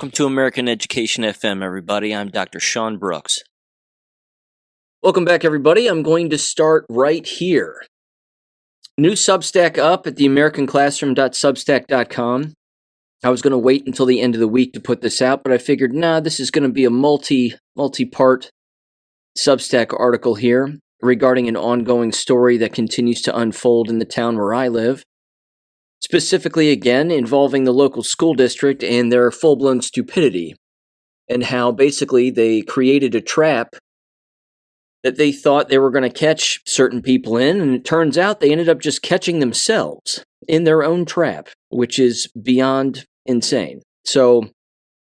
Welcome to American Education FM, everybody. I'm Dr. Sean Brooks. Welcome back, everybody. I'm going to start right here. New Substack up at theamericanclassroom.substack.com. I was going to wait until the end of the week to put this out, but I figured, this is going to be a multi-part Substack article here regarding an ongoing story that continues to unfold in the town where I live. Specifically, again, involving the local school district and their full-blown stupidity, and how basically they created a trap that they thought they were going to catch certain people in, and it turns out they ended up just catching themselves in their own trap, which is beyond insane. So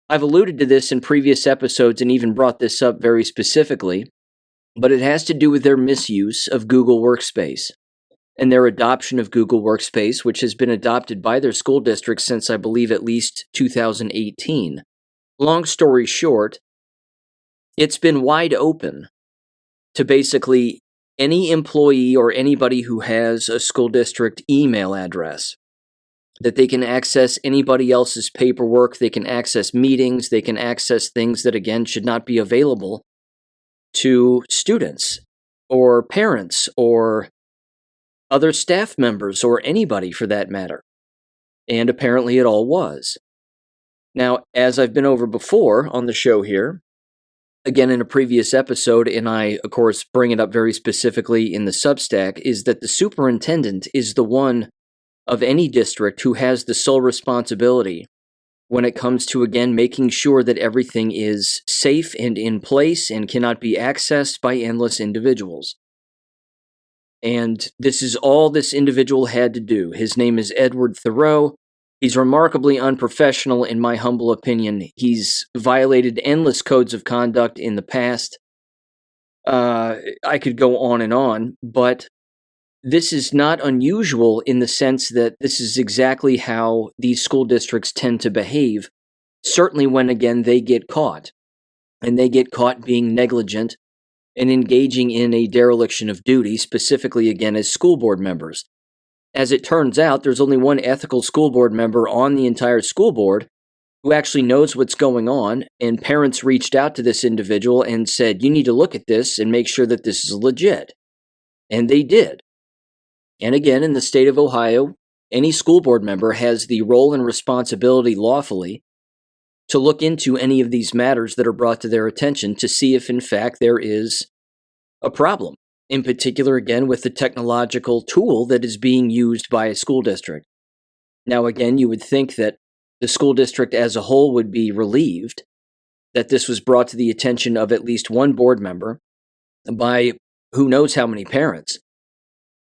I've alluded to this in previous episodes and even brought this up very specifically, but it has to do with their misuse of Google Workspace and their adoption of Google Workspace, which has been adopted by their school district since, I believe, at least 2018. Long story short, it's been wide open to basically any employee or anybody who has a school district email address, that they can access anybody else's paperwork, they can access meetings, they can access things that, again, should not be available to students or parents or other staff members, or anybody for that matter. And apparently it all was. Now, as I've been over before on the show here, again in a previous episode, and I, of course, bring it up very specifically in the Substack, is that the superintendent is the one of any district who has the sole responsibility when it comes to, again, making sure that everything is safe and in place and cannot be accessed by endless individuals. And this is all this individual had to do. His name is Edward Thoreau. He's remarkably unprofessional, in my humble opinion. He's violated endless codes of conduct in the past. I could go on, but this is not unusual in the sense that this is exactly how these school districts tend to behave, certainly when, again, they get caught. And they get caught being negligent and engaging in a dereliction of duty, specifically, again, as school board members. As it turns out, there's only one ethical school board member on the entire school board who actually knows what's going on, and parents reached out to this individual and said, you need to look at this and make sure that this is legit. And they did. And again, in the state of Ohio, any school board member has the role and responsibility lawfully to look into any of these matters that are brought to their attention to see if, in fact, there is a problem, in particular, again, with the technological tool that is being used by a school district. Now, again, you would think that the school district as a whole would be relieved that this was brought to the attention of at least one board member by who knows how many parents.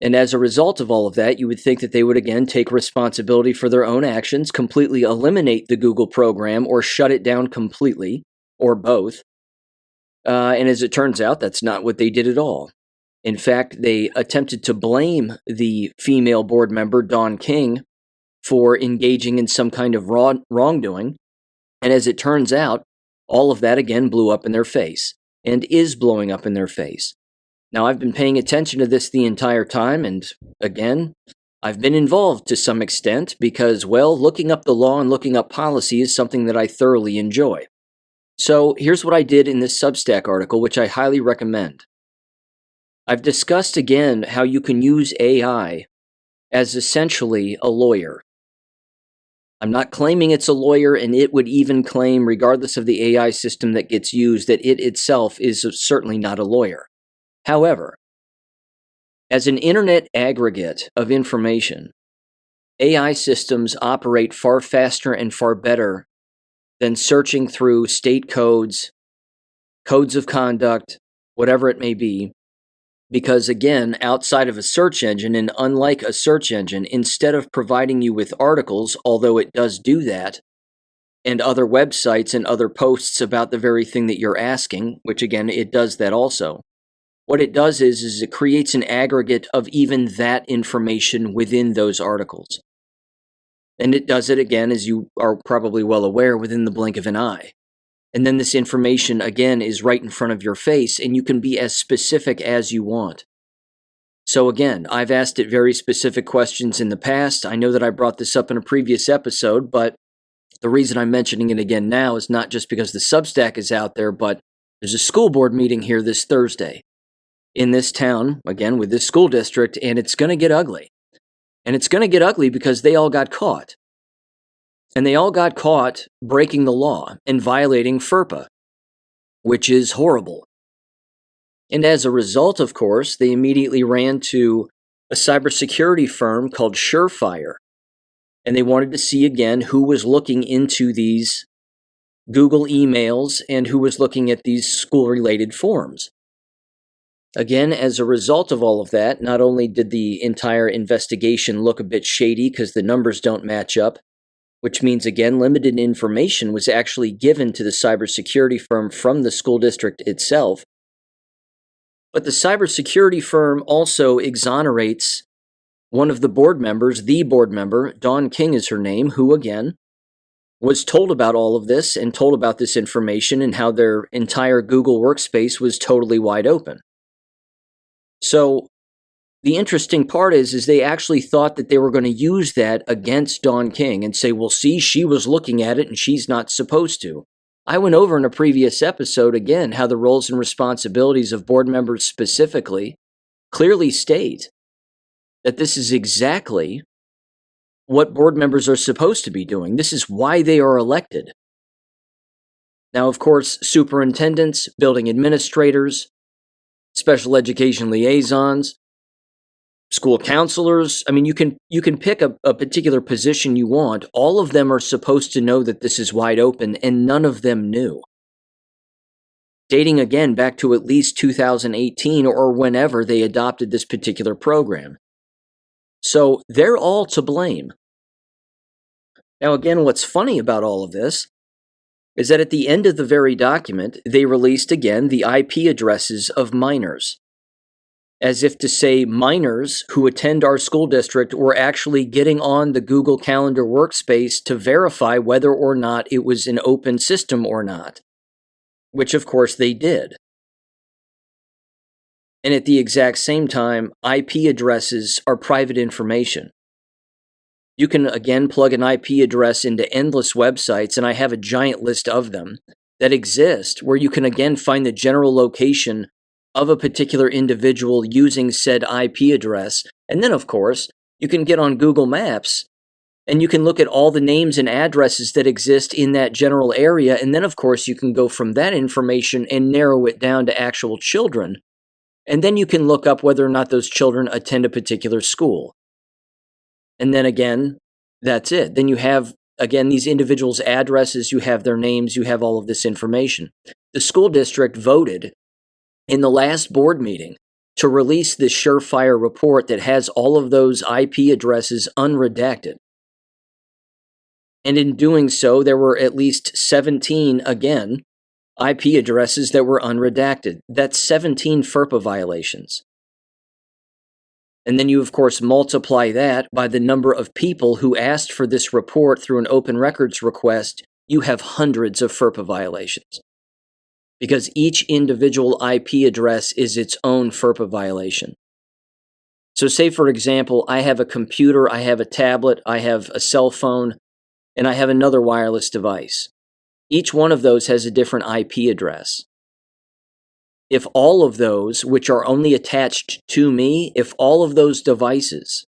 And as a result of all of that, you would think that they would, again, take responsibility for their own actions, completely eliminate the Google program, or shut it down completely, or both. And as it turns out, that's not what they did at all. In fact, they attempted to blame the female board member, Dawn King, for engaging in some kind of wrongdoing. And as it turns out, all of that, again, blew up in their face, and is blowing up in their face. Now, I've been paying attention to this the entire time, and again, I've been involved to some extent because, well, looking up the law and looking up policy is something that I thoroughly enjoy. So here's what I did in this Substack article, which I highly recommend. I've discussed again how you can use AI as essentially a lawyer. I'm not claiming it's a lawyer, and it would even claim, regardless of the AI system that gets used, that it itself is certainly not a lawyer. However, as an internet aggregate of information, AI systems operate far faster and far better than searching through state codes, codes of conduct, whatever it may be, because again, outside of a search engine, and unlike a search engine, instead of providing you with articles, although it does do that, and other websites and other posts about the very thing that you're asking, which again, it does that also. What it does is it creates an aggregate of even that information within those articles. And it does it, again, as you are probably well aware, within the blink of an eye. And then this information, again, is right in front of your face, and you can be as specific as you want. So again, I've asked it very specific questions in the past. I know that I brought this up in a previous episode, but The reason I'm mentioning it again now is not just because the Substack is out there, but there's a school board meeting here this Thursday in this town, again, with this school district, and it's going to get ugly. And it's going to get ugly because they all got caught. And they all got caught breaking the law and violating FERPA, which is horrible. And as a result, of course, they immediately ran to a cybersecurity firm called Surefire. And they wanted to see again who was looking into these Google emails and who was looking at these school-related forms. Again, as a result of all of that, not only did the entire investigation look a bit shady because the numbers don't match up, which means, again, limited information was actually given to the cybersecurity firm from the school district itself, but the cybersecurity firm also exonerates one of the board members, the board member, Dawn King is her name, who, again, was told about all of this and told about this information and how their entire Google workspace was totally wide open. So the interesting part is they actually thought that they were going to use that against Dawn King and say, well, see, she was looking at it and she's not supposed to. I went over in a previous episode, again, how the roles and responsibilities of board members specifically clearly state that this is exactly what board members are supposed to be doing. This is why they are elected. Now, of course, superintendents, building administrators, special education liaisons, school counselors, I mean, you can pick a particular position you want. All of them are supposed to know that this is wide open, and none of them knew. Dating again back to at least 2018 or whenever they adopted this particular program. So they're all to blame. Now, again, what's funny about all of this is that at the end of the very document, they released again the IP addresses of minors, as if to say minors who attend our school district were actually getting on the Google Calendar workspace to verify whether or not it was an open system or not, which of course they did. And at the exact same time, IP addresses are private information. You can, again, plug an IP address into endless websites, and I have a giant list of them that exist, where you can, again, find the general location of a particular individual using said IP address. And then, of course, you can get on Google Maps, and you can look at all the names and addresses that exist in that general area, and then, of course, you can go from that information and narrow it down to actual children. And then you can look up whether or not those children attend a particular school. And then again, that's it. Then you have, again, these individuals' addresses, you have their names, you have all of this information. The school district voted in the last board meeting to release this Surefire report that has all of those IP addresses unredacted. And in doing so, there were at least 17, again, IP addresses that were unredacted. That's 17 FERPA violations. And then you, of course, multiply that by the number of people who asked for this report through an open records request, you have hundreds of FERPA violations. Because each individual IP address is its own FERPA violation. So say, for example, I have a computer, I have a tablet, I have a cell phone, and I have another wireless device. Each one of those has a different IP address. If all of those, which are only attached to me, if all of those devices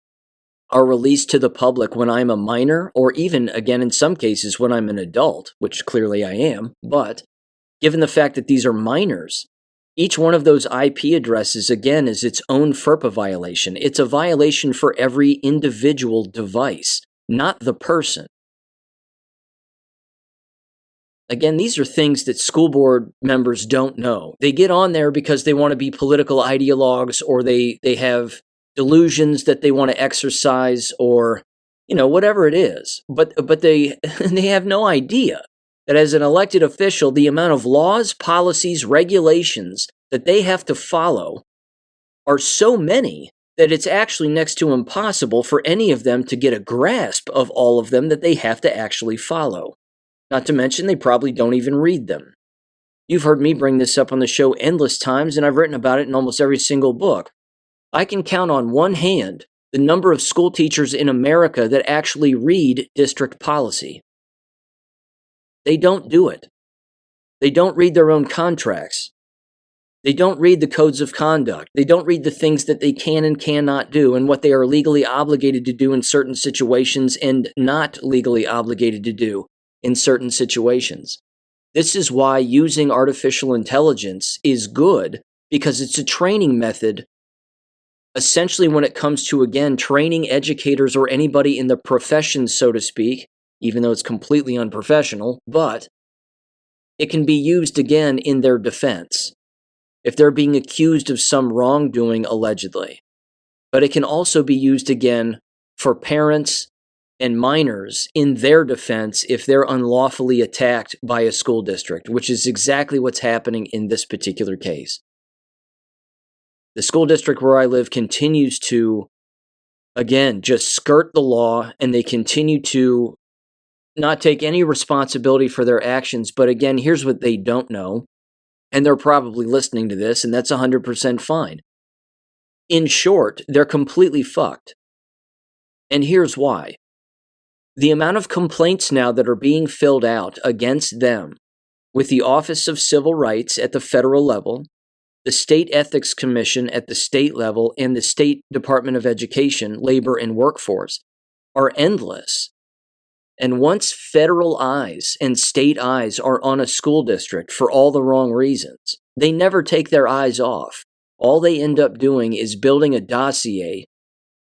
are released to the public when I'm a minor, or even, again, in some cases, when I'm an adult, which clearly I am, but given the fact that these are minors, each one of those IP addresses, again, is its own FERPA violation. It's a violation for every individual device, not the person. Again, these are things that school board members don't know. They get on there because they want to be political ideologues, or they have delusions that they want to exercise, or, whatever it is. But they have no idea that as an elected official, the amount of laws, policies, regulations that they have to follow are so many that it's actually next to impossible for any of them to get a grasp of all of them that they have to actually follow. Not to mention, they probably don't even read them. You've heard me bring this up on the show endless times, and I've written about it in almost every single book. I can count on one hand the number of school teachers in America that actually read district policy. They don't do it. They don't read their own contracts. They don't read the codes of conduct. They don't read the things that they can and cannot do and what they are legally obligated to do in certain situations and not legally obligated to do in certain situations. This is why using artificial intelligence is good, because it's a training method, essentially when it comes to, again, training educators or anybody in the profession, so to speak, even though it's completely unprofessional, but it can be used again in their defense if they're being accused of some wrongdoing, allegedly. But it can also be used again for parents and minors in their defense if they're unlawfully attacked by a school district, which is exactly what's happening in this particular case. The school district where I live continues to, again, just skirt the law, and they continue to not take any responsibility for their actions. But again, here's what they don't know, and they're probably listening to this, and that's 100% fine. In short, they're completely fucked. And here's why. The amount of complaints now that are being filled out against them with the Office of Civil Rights at the federal level, the State Ethics Commission at the state level, and the State Department of Education, Labor and Workforce are endless. And once federal eyes and state eyes are on a school district for all the wrong reasons, they never take their eyes off. All they end up doing is building a dossier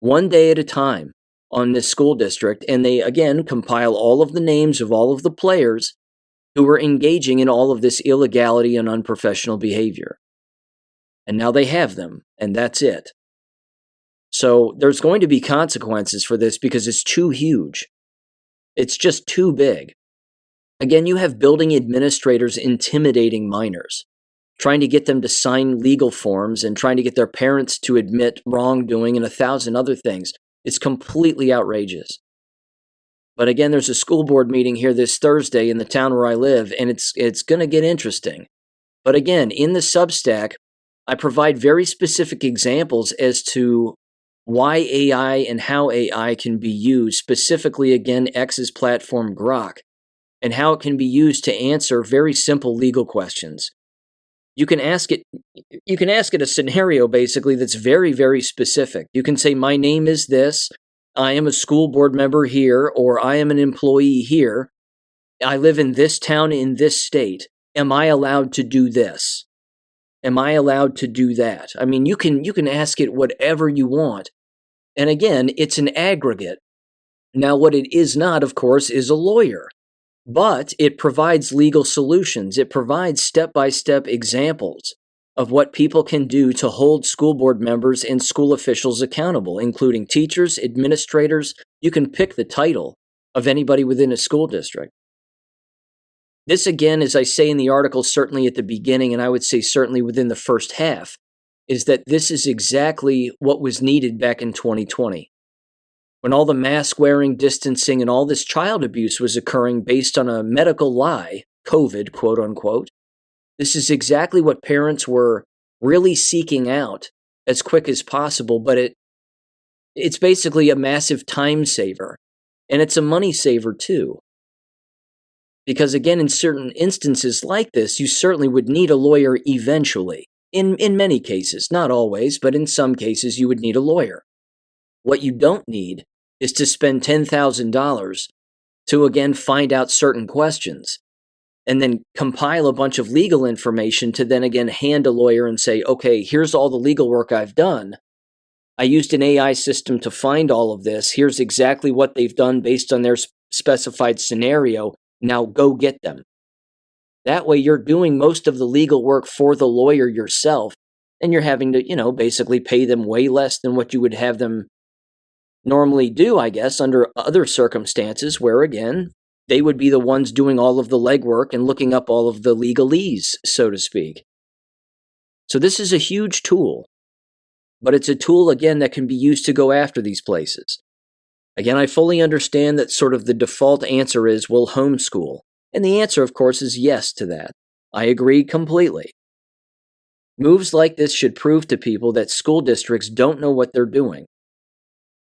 one day at a time on this school district, and they, again, compile all of the names of all of the players who were engaging in all of this illegality and unprofessional behavior. And now they have them, and that's it. So there's going to be consequences for this because it's too huge. It's just too big. Again, you have building administrators intimidating minors, trying to get them to sign legal forms and trying to get their parents to admit wrongdoing and 1,000 other things. It's completely outrageous. But again, there's a school board meeting here this Thursday in the town where I live, and it's going to get interesting. But again, in the Substack, I provide very specific examples as to why AI and how AI can be used, specifically, again, X's platform Grok, and how it can be used to answer very simple legal questions. You can ask it a scenario, basically, that's very, very specific. You can say, my name is this, I am a school board member here, or I am an employee here, I live in this town in this state. Am I allowed to do this? Am I allowed to do that? I mean, you can ask it whatever you want. And again, it's an aggregate. Now, what it is not, of course, is a lawyer. But it provides legal solutions. It provides step-by-step examples of what people can do to hold school board members and school officials accountable, including teachers, administrators. You can pick the title of anybody within a school district. This, again, as I say in the article, certainly at the beginning, and I would say certainly within the first half, is that this is exactly what was needed back in 2020. When all the mask wearing, distancing, and all this child abuse was occurring based on a medical lie, COVID, quote unquote, this is exactly what parents were really seeking out as quick as possible, but it's basically a massive time saver, and it's a money saver too. Because again, in certain instances like this, you certainly would need a lawyer eventually. In many cases, not always, but in some cases you would need a lawyer. What you don't need is to spend $10,000 to, again, find out certain questions and then compile a bunch of legal information to then, again, hand a lawyer and say, okay, here's all the legal work I've done. I used an AI system to find all of this. Here's exactly what they've done based on their specified scenario. Now go get them. That way you're doing most of the legal work for the lawyer yourself, and you're having to, basically pay them way less than what you would have them normally do, I guess, under other circumstances where, again, they would be the ones doing all of the legwork and looking up all of the legalese, so to speak. So this is a huge tool, but it's a tool, again, that can be used to go after these places. Again, I fully understand that sort of the default answer is, well, homeschool. And the answer, of course, is yes to that. I agree completely. Moves like this should prove to people that school districts don't know what they're doing.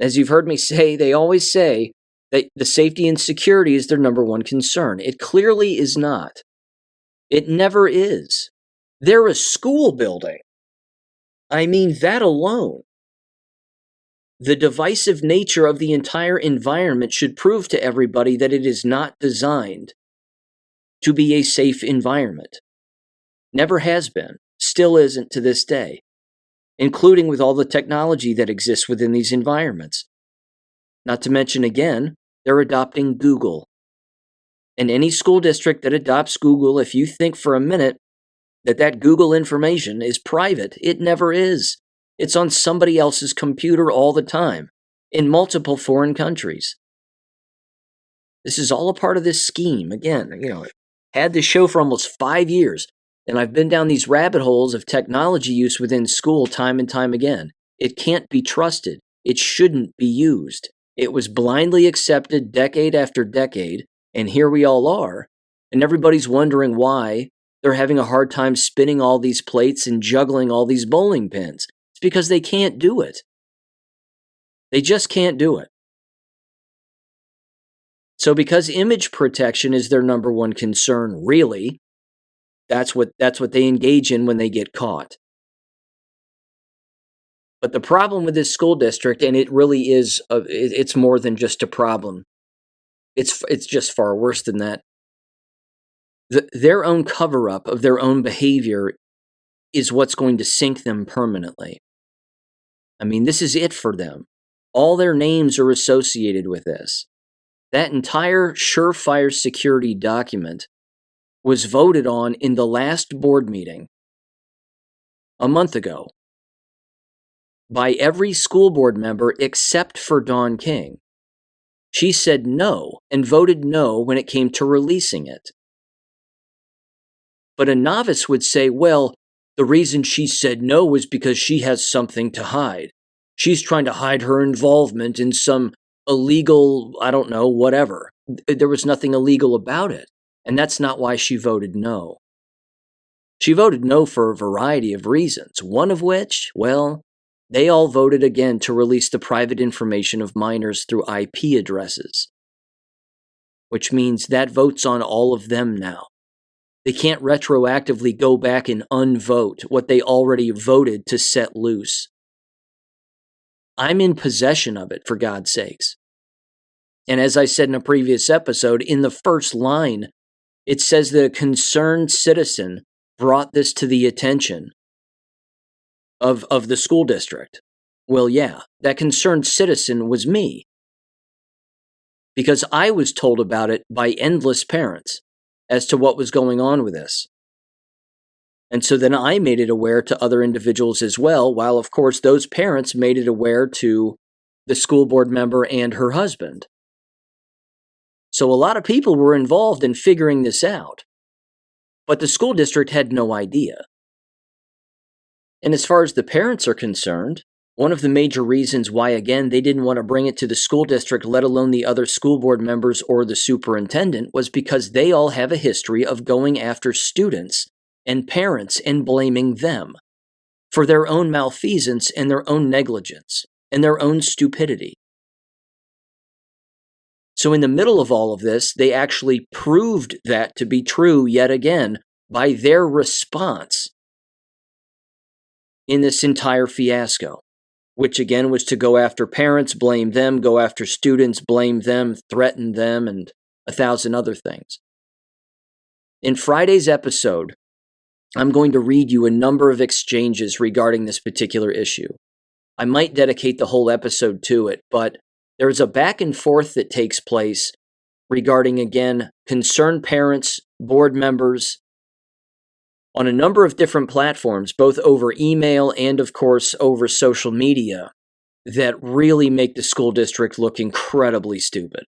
As you've heard me say, they always say The safety and security is their number one concern. It clearly is not. It never is. They're a school building. I mean, that alone. The divisive nature of the entire environment should prove to everybody that it is not designed to be a safe environment. Never has been. Still isn't to this day, including with all the technology that exists within these environments. Not to mention, again, they're adopting Google. And any school district that adopts Google, if you think for a minute that Google information is private, it never is. It's on somebody else's computer all the time, in multiple foreign countries. This is all a part of this scheme. Again, had this show for almost 5 years, and I've been down these rabbit holes of technology use within school time and time again. It can't be trusted. It shouldn't be used. It was blindly accepted decade after decade, and here we all are, and everybody's wondering why they're having a hard time spinning all these plates and juggling all these bowling pins. It's because they can't do it. They just can't do it. So because image protection is their number one concern, really, that's what they engage in when they get caught. But the problem with this school district, and it really is, it's more than just a problem. It's just far worse than that. Their own cover-up of their own behavior is what's going to sink them permanently. I mean, this is it for them. All their names are associated with this. That entire surefire security document was voted on in the last board meeting a month ago by every school board member except for Dawn King. She said no and voted no when it came to releasing it. But a novice would say, well, the reason she said no was because she has something to hide. She's trying to hide her involvement in some illegal, I don't know, whatever. There was nothing illegal about it. And that's not why she voted no. She voted no for a variety of reasons, one of which, well, they all voted again to release the private information of minors through IP addresses, which means that vote's on all of them now. They can't retroactively go back and unvote what they already voted to set loose. I'm in possession of it, for God's sakes. And as I said in a previous episode, in the first line, it says that a concerned citizen brought this to the attention of the school district. Well, yeah, that concerned citizen was me. Because I was told about it by endless parents as to what was going on with this. And so then I made it aware to other individuals as well, while of course those parents made it aware to the school board member and her husband. So a lot of people were involved in figuring this out, but the school district had no idea. And as far as the parents are concerned, one of the major reasons why, again, they didn't want to bring it to the school district, let alone the other school board members or the superintendent, was because they all have a history of going after students and parents and blaming them for their own malfeasance and their own negligence and their own stupidity. So in the middle of all of this, they actually proved that to be true yet again by their response in this entire fiasco, which again was to go after parents, blame them, go after students, blame them, threaten them, and 1,000 other things. In Friday's episode, I'm going to read you a number of exchanges regarding this particular issue. I might dedicate the whole episode to it, but there's a back and forth that takes place regarding, again, concerned parents, board members, on a number of different platforms, both over email and, of course, over social media, that really make the school district look incredibly stupid.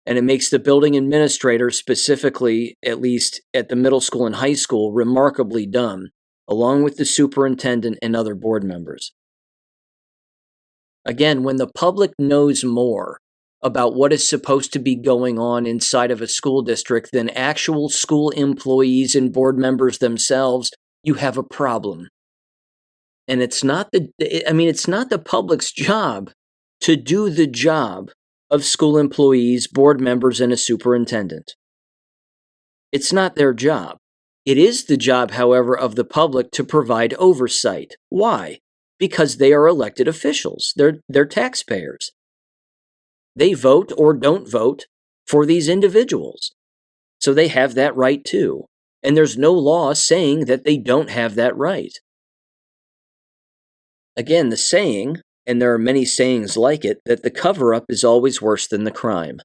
And it makes the building administrator, specifically, at least at the middle school and high school, remarkably dumb, along with the superintendent and other board members. Again, when the public knows more about what is supposed to be going on inside of a school district than actual school employees and board members themselves, you have a problem. And it's not the public's job to do the job of school employees, board members, and a superintendent. It's not their job. It is the job, however, of the public to provide oversight. Why? Because they are elected officials. They're taxpayers. They vote or don't vote for these individuals. So they have that right too. And there's no law saying that they don't have that right. Again, the saying, and there are many sayings like it, that the cover-up is always worse than the crime.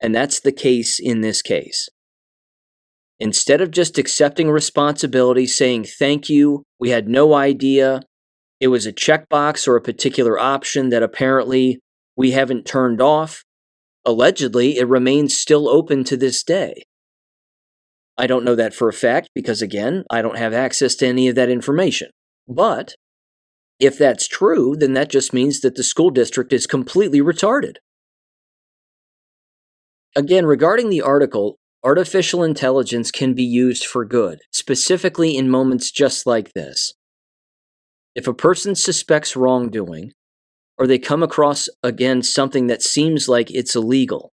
And that's the case in this case. Instead of just accepting responsibility, saying, thank you, we had no idea, it was a checkbox or a particular option that apparently we haven't turned off, allegedly, it remains still open to this day. I don't know that for a fact because, again, I don't have access to any of that information. But if that's true, then that just means that the school district is completely retarded. Again, regarding the article, artificial intelligence can be used for good, specifically in moments just like this. If a person suspects wrongdoing, or they come across, again, something that seems like it's illegal,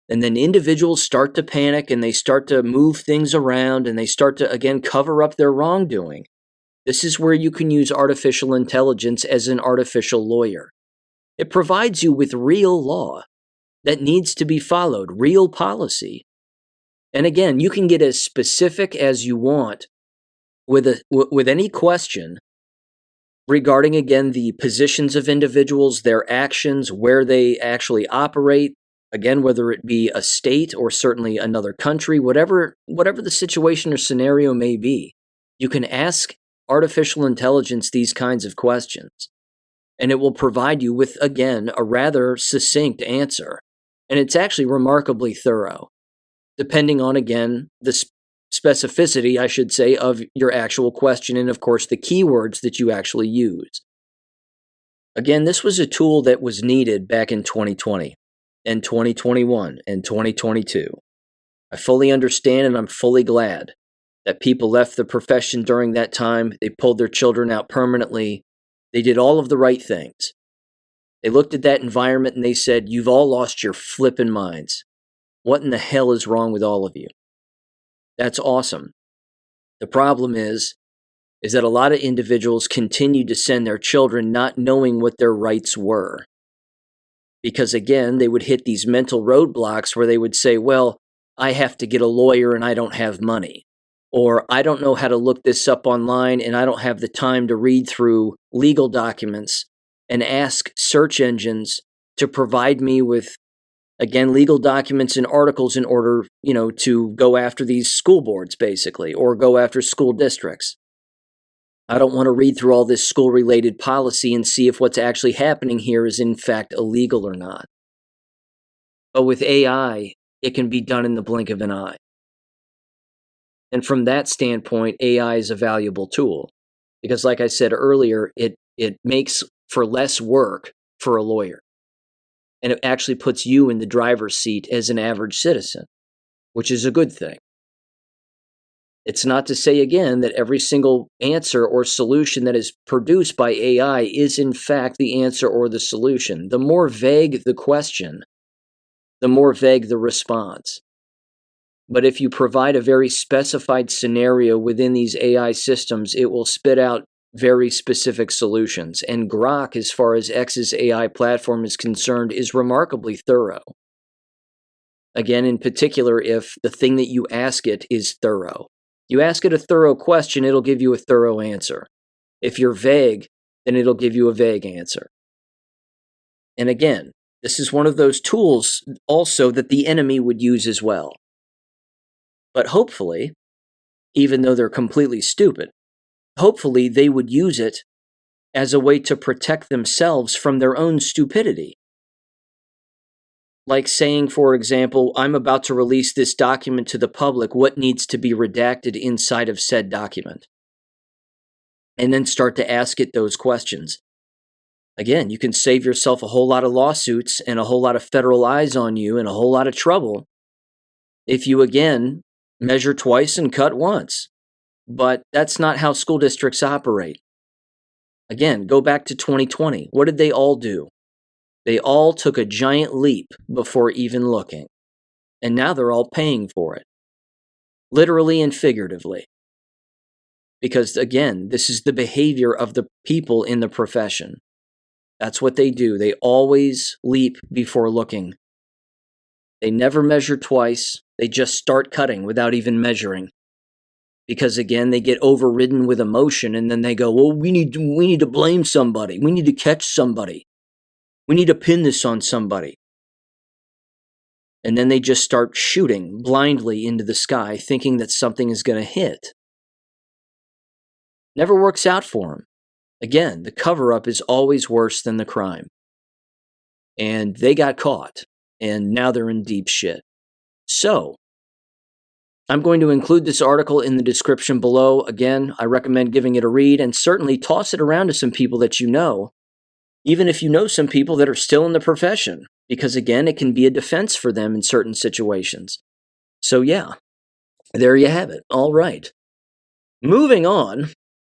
and then individuals start to panic and they start to move things around and they start to, again, cover up their wrongdoing. This is where you can use artificial intelligence as an artificial lawyer. It provides you with real law that needs to be followed, real policy. And again, you can get as specific as you want with any question regarding, again, the positions of individuals, their actions, where they actually operate, again, whether it be a state or certainly another country, whatever the situation or scenario may be, you can ask artificial intelligence these kinds of questions, and it will provide you with, again, a rather succinct answer. And it's actually remarkably thorough, depending on, again, the specificity, I should say, of your actual question and, of course, the keywords that you actually use. Again, this was a tool that was needed back in 2020 and 2021 and 2022. I fully understand and I'm fully glad that people left the profession during that time. They pulled their children out permanently. They did all of the right things. They looked at that environment and they said, you've all lost your flippin' minds. What in the hell is wrong with all of you? That's awesome. The problem is that a lot of individuals continued to send their children not knowing what their rights were. Because again, they would hit these mental roadblocks where they would say, well, I have to get a lawyer and I don't have money. Or I don't know how to look this up online and I don't have the time to read through legal documents and ask search engines to provide me with, again, legal documents and articles in order, to go after these school boards, basically, or go after school districts. I don't want to read through all this school-related policy and see if what's actually happening here is in fact illegal or not. But with AI, it can be done in the blink of an eye. And from that standpoint, AI is a valuable tool. Because like I said earlier, it makes for less work for a lawyer. And it actually puts you in the driver's seat as an average citizen, which is a good thing. It's not to say, again, that every single answer or solution that is produced by AI is in fact the answer or the solution. The more vague the question, the more vague the response. But if you provide a very specified scenario within these AI systems, it will spit out very specific solutions. And Grok, as far as X's AI platform is concerned, is remarkably thorough. Again, in particular, if the thing that you ask it is thorough. You ask it a thorough question, it'll give you a thorough answer. If you're vague, then it'll give you a vague answer. And again, this is one of those tools also that the enemy would use as well. But hopefully, even though they're completely stupid, hopefully they would use it as a way to protect themselves from their own stupidity. Like saying, for example, I'm about to release this document to the public, what needs to be redacted inside of said document? And then start to ask it those questions. Again, you can save yourself a whole lot of lawsuits and a whole lot of federal eyes on you and a whole lot of trouble if you, again, measure twice and cut once. But that's not how school districts operate. Again, go back to 2020. What did they all do? They all took a giant leap before even looking. And now they're all paying for it. Literally and figuratively. Because again, this is the behavior of the people in the profession. That's what they do. They always leap before looking. They never measure twice. They just start cutting without even measuring. Because again, they get overridden with emotion and then they go, well, we need to blame somebody. We need to catch somebody. We need to pin this on somebody. And then they just start shooting blindly into the sky, thinking that something is going to hit. Never works out for them. Again, the cover-up is always worse than the crime. And they got caught, and now they're in deep shit. So, I'm going to include this article in the description below. Again, I recommend giving it a read, and certainly toss it around to some people that you know, even if you know some people that are still in the profession, because again, it can be a defense for them in certain situations. So yeah, there you have it. All right. Moving on,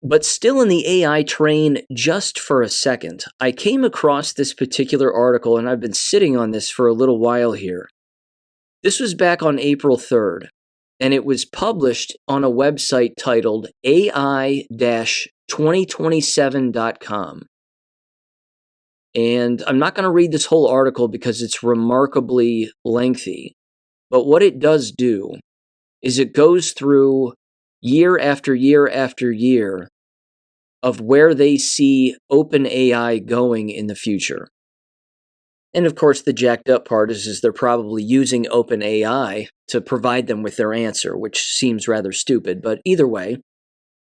but still in the AI train just for a second, I came across this particular article, and I've been sitting on this for a little while here. This was back on April 3rd, and it was published on a website titled AI-2027.com. And I'm not going to read this whole article because it's remarkably lengthy, but what it does do is it goes through year after year after year of where they see OpenAI going in the future. And of course, the jacked up part is they're probably using OpenAI to provide them with their answer, which seems rather stupid. But either way,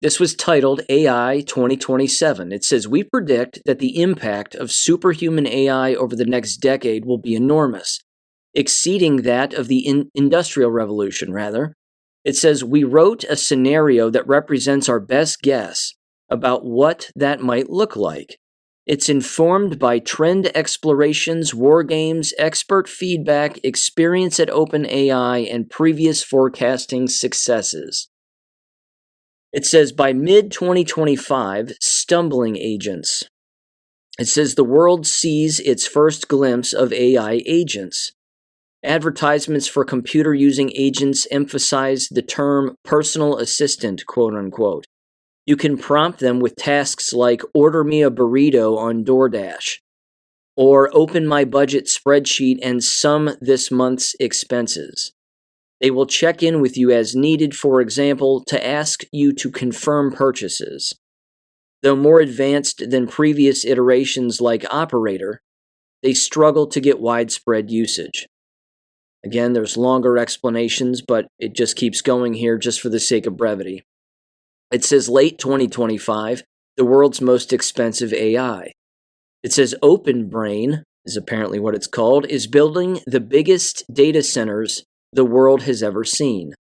this was titled AI 2027. It says, we predict that the impact of superhuman AI over the next decade will be enormous, exceeding that of the Industrial Revolution, rather. It says, we wrote a scenario that represents our best guess about what that might look like. It's informed by trend explorations, war games, expert feedback, experience at OpenAI, and previous forecasting successes. It says by mid-2025, stumbling agents. It says the world sees its first glimpse of AI agents. Advertisements for computer-using agents emphasize the term personal assistant, quote-unquote. You can prompt them with tasks like order me a burrito on DoorDash, or open my budget spreadsheet and sum this month's expenses. They will check in with you as needed, for example, to ask you to confirm purchases. Though more advanced than previous iterations like Operator, they struggle to get widespread usage. Again, there's longer explanations, but it just keeps going here just for the sake of brevity. It says late 2025, the world's most expensive AI. It says OpenBrain, is apparently what it's called, is building the biggest data centers the world has ever seen.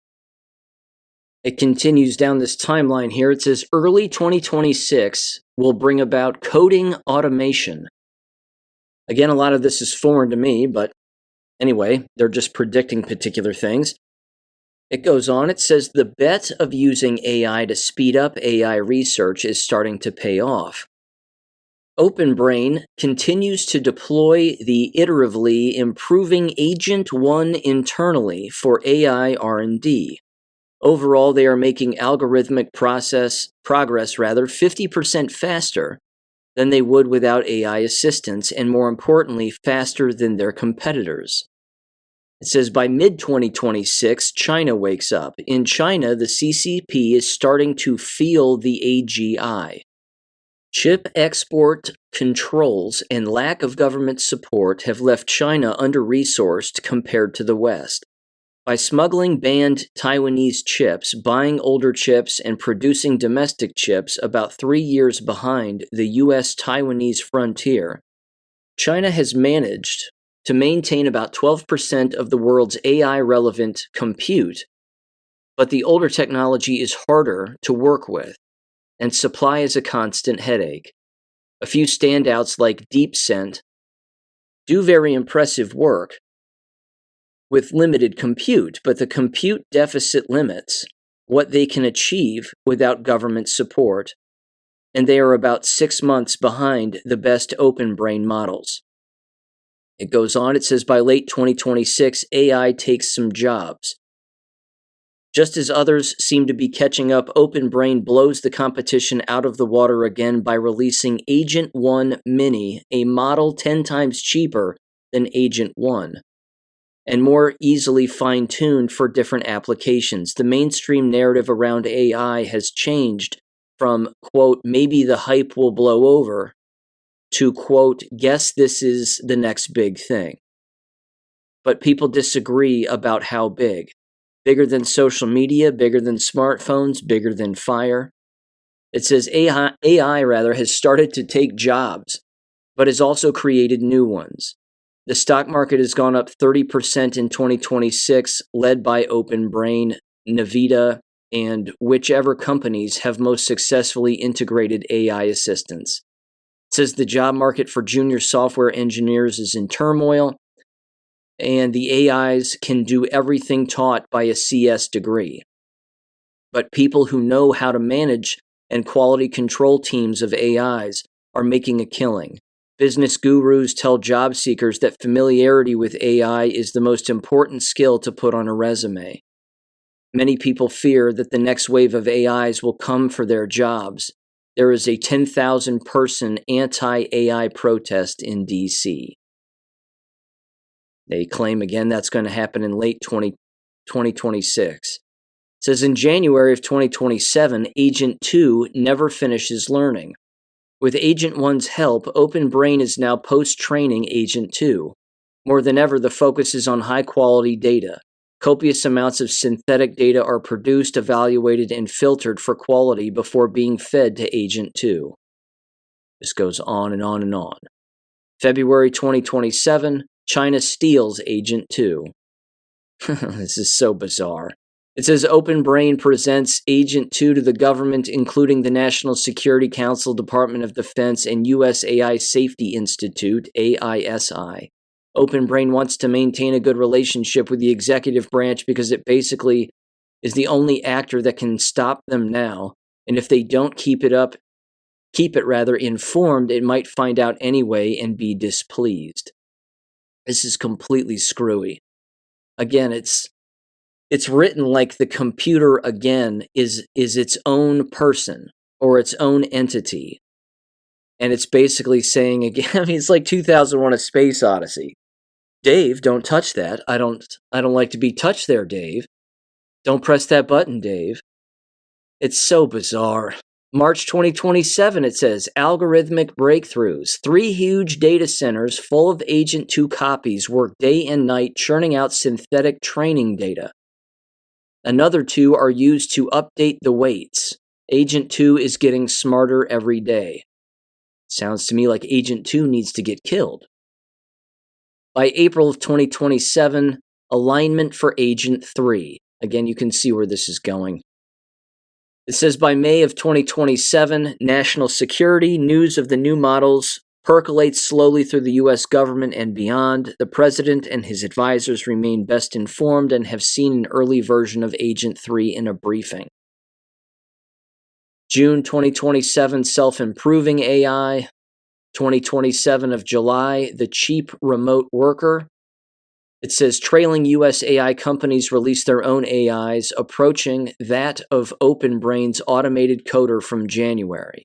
It continues down this timeline here. It says early 2026 will bring about coding automation. Again, a lot of this is foreign to me, but anyway, they're just predicting particular things. It goes on, it says the bet of using AI to speed up AI research is starting to pay off. OpenBrain continues to deploy the iteratively improving Agent 1 internally for AI R&D. Overall, they are making algorithmic progress 50% faster than they would without AI assistance, and more importantly, faster than their competitors. It says by mid-2026, China wakes up. In China, the CCP is starting to feel the AGI. Chip export controls and lack of government support have left China under-resourced compared to the West. By smuggling banned Taiwanese chips, buying older chips, and producing domestic chips about 3 years behind the U.S.-Taiwanese frontier, China has managed to maintain about 12% of the world's AI-relevant compute, but the older technology is harder to work with, and supply is a constant headache. A few standouts like DeepScent do very impressive work with limited compute, but the compute deficit limits what they can achieve without government support, and they are about 6 months behind the best OpenBrain models. It goes on, it says, by late 2026, AI takes some jobs. Just as others seem to be catching up, OpenBrain blows the competition out of the water again by releasing Agent 1 Mini, a model 10 times cheaper than Agent 1, and more easily fine-tuned for different applications. The mainstream narrative around AI has changed from, quote, maybe the hype will blow over, to, quote, guess this is the next big thing. But people disagree about how big. Bigger than social media, bigger than smartphones, bigger than fire. It says AI has started to take jobs, but has also created new ones. The stock market has gone up 30% in 2026, led by OpenBrain, Nvidia, and whichever companies have most successfully integrated AI assistants. It says the job market for junior software engineers is in turmoil, and the AIs can do everything taught by a CS degree. But people who know how to manage and quality control teams of AIs are making a killing. Business gurus tell job seekers that familiarity with AI is the most important skill to put on a resume. Many people fear that the next wave of AIs will come for their jobs. There is a 10,000-person anti-AI protest in D.C. They claim, again, that's going to happen in late 2026. It says in January of 2027, Agent 2 never finishes learning. With Agent 1's help, OpenBrain is now post-training Agent 2. More than ever, the focus is on high-quality data. Copious amounts of synthetic data are produced, evaluated, and filtered for quality before being fed to Agent 2. This goes on and on and on. February 2027, China steals Agent 2. This is so bizarre. It says OpenBrain presents Agent 2 to the government, including the National Security Council, Department of Defense, and U.S. AI Safety Institute, AISI. OpenBrain wants to maintain a good relationship with the executive branch because it basically is the only actor that can stop them now, and if they don't keep it informed, it might find out anyway and be displeased. This is completely screwy. Again, it's written like the computer, again, is its own person or its own entity. And it's basically saying, again, I mean, it's like 2001: A Space Odyssey. Dave, don't touch that. I don't like to be touched there, Dave. Don't press that button, Dave. It's so bizarre. March 2027, it says, algorithmic breakthroughs. 3 huge data centers full of Agent 2 copies work day and night churning out synthetic training data. Another 2 are used to update the weights. Agent 2 is getting smarter every day. Sounds to me like Agent 2 needs to get killed. By April of 2027, alignment for Agent 3. Again, you can see where this is going. It says by May of 2027, national security, news of the new models percolates slowly through the U.S. government and beyond. The president and his advisors remain best informed and have seen an early version of Agent 3 in a briefing. June 2027, self-improving AI. 2027 of July, the cheap remote worker. It says trailing U.S. AI companies release their own AIs, approaching that of OpenBrain's automated coder from January.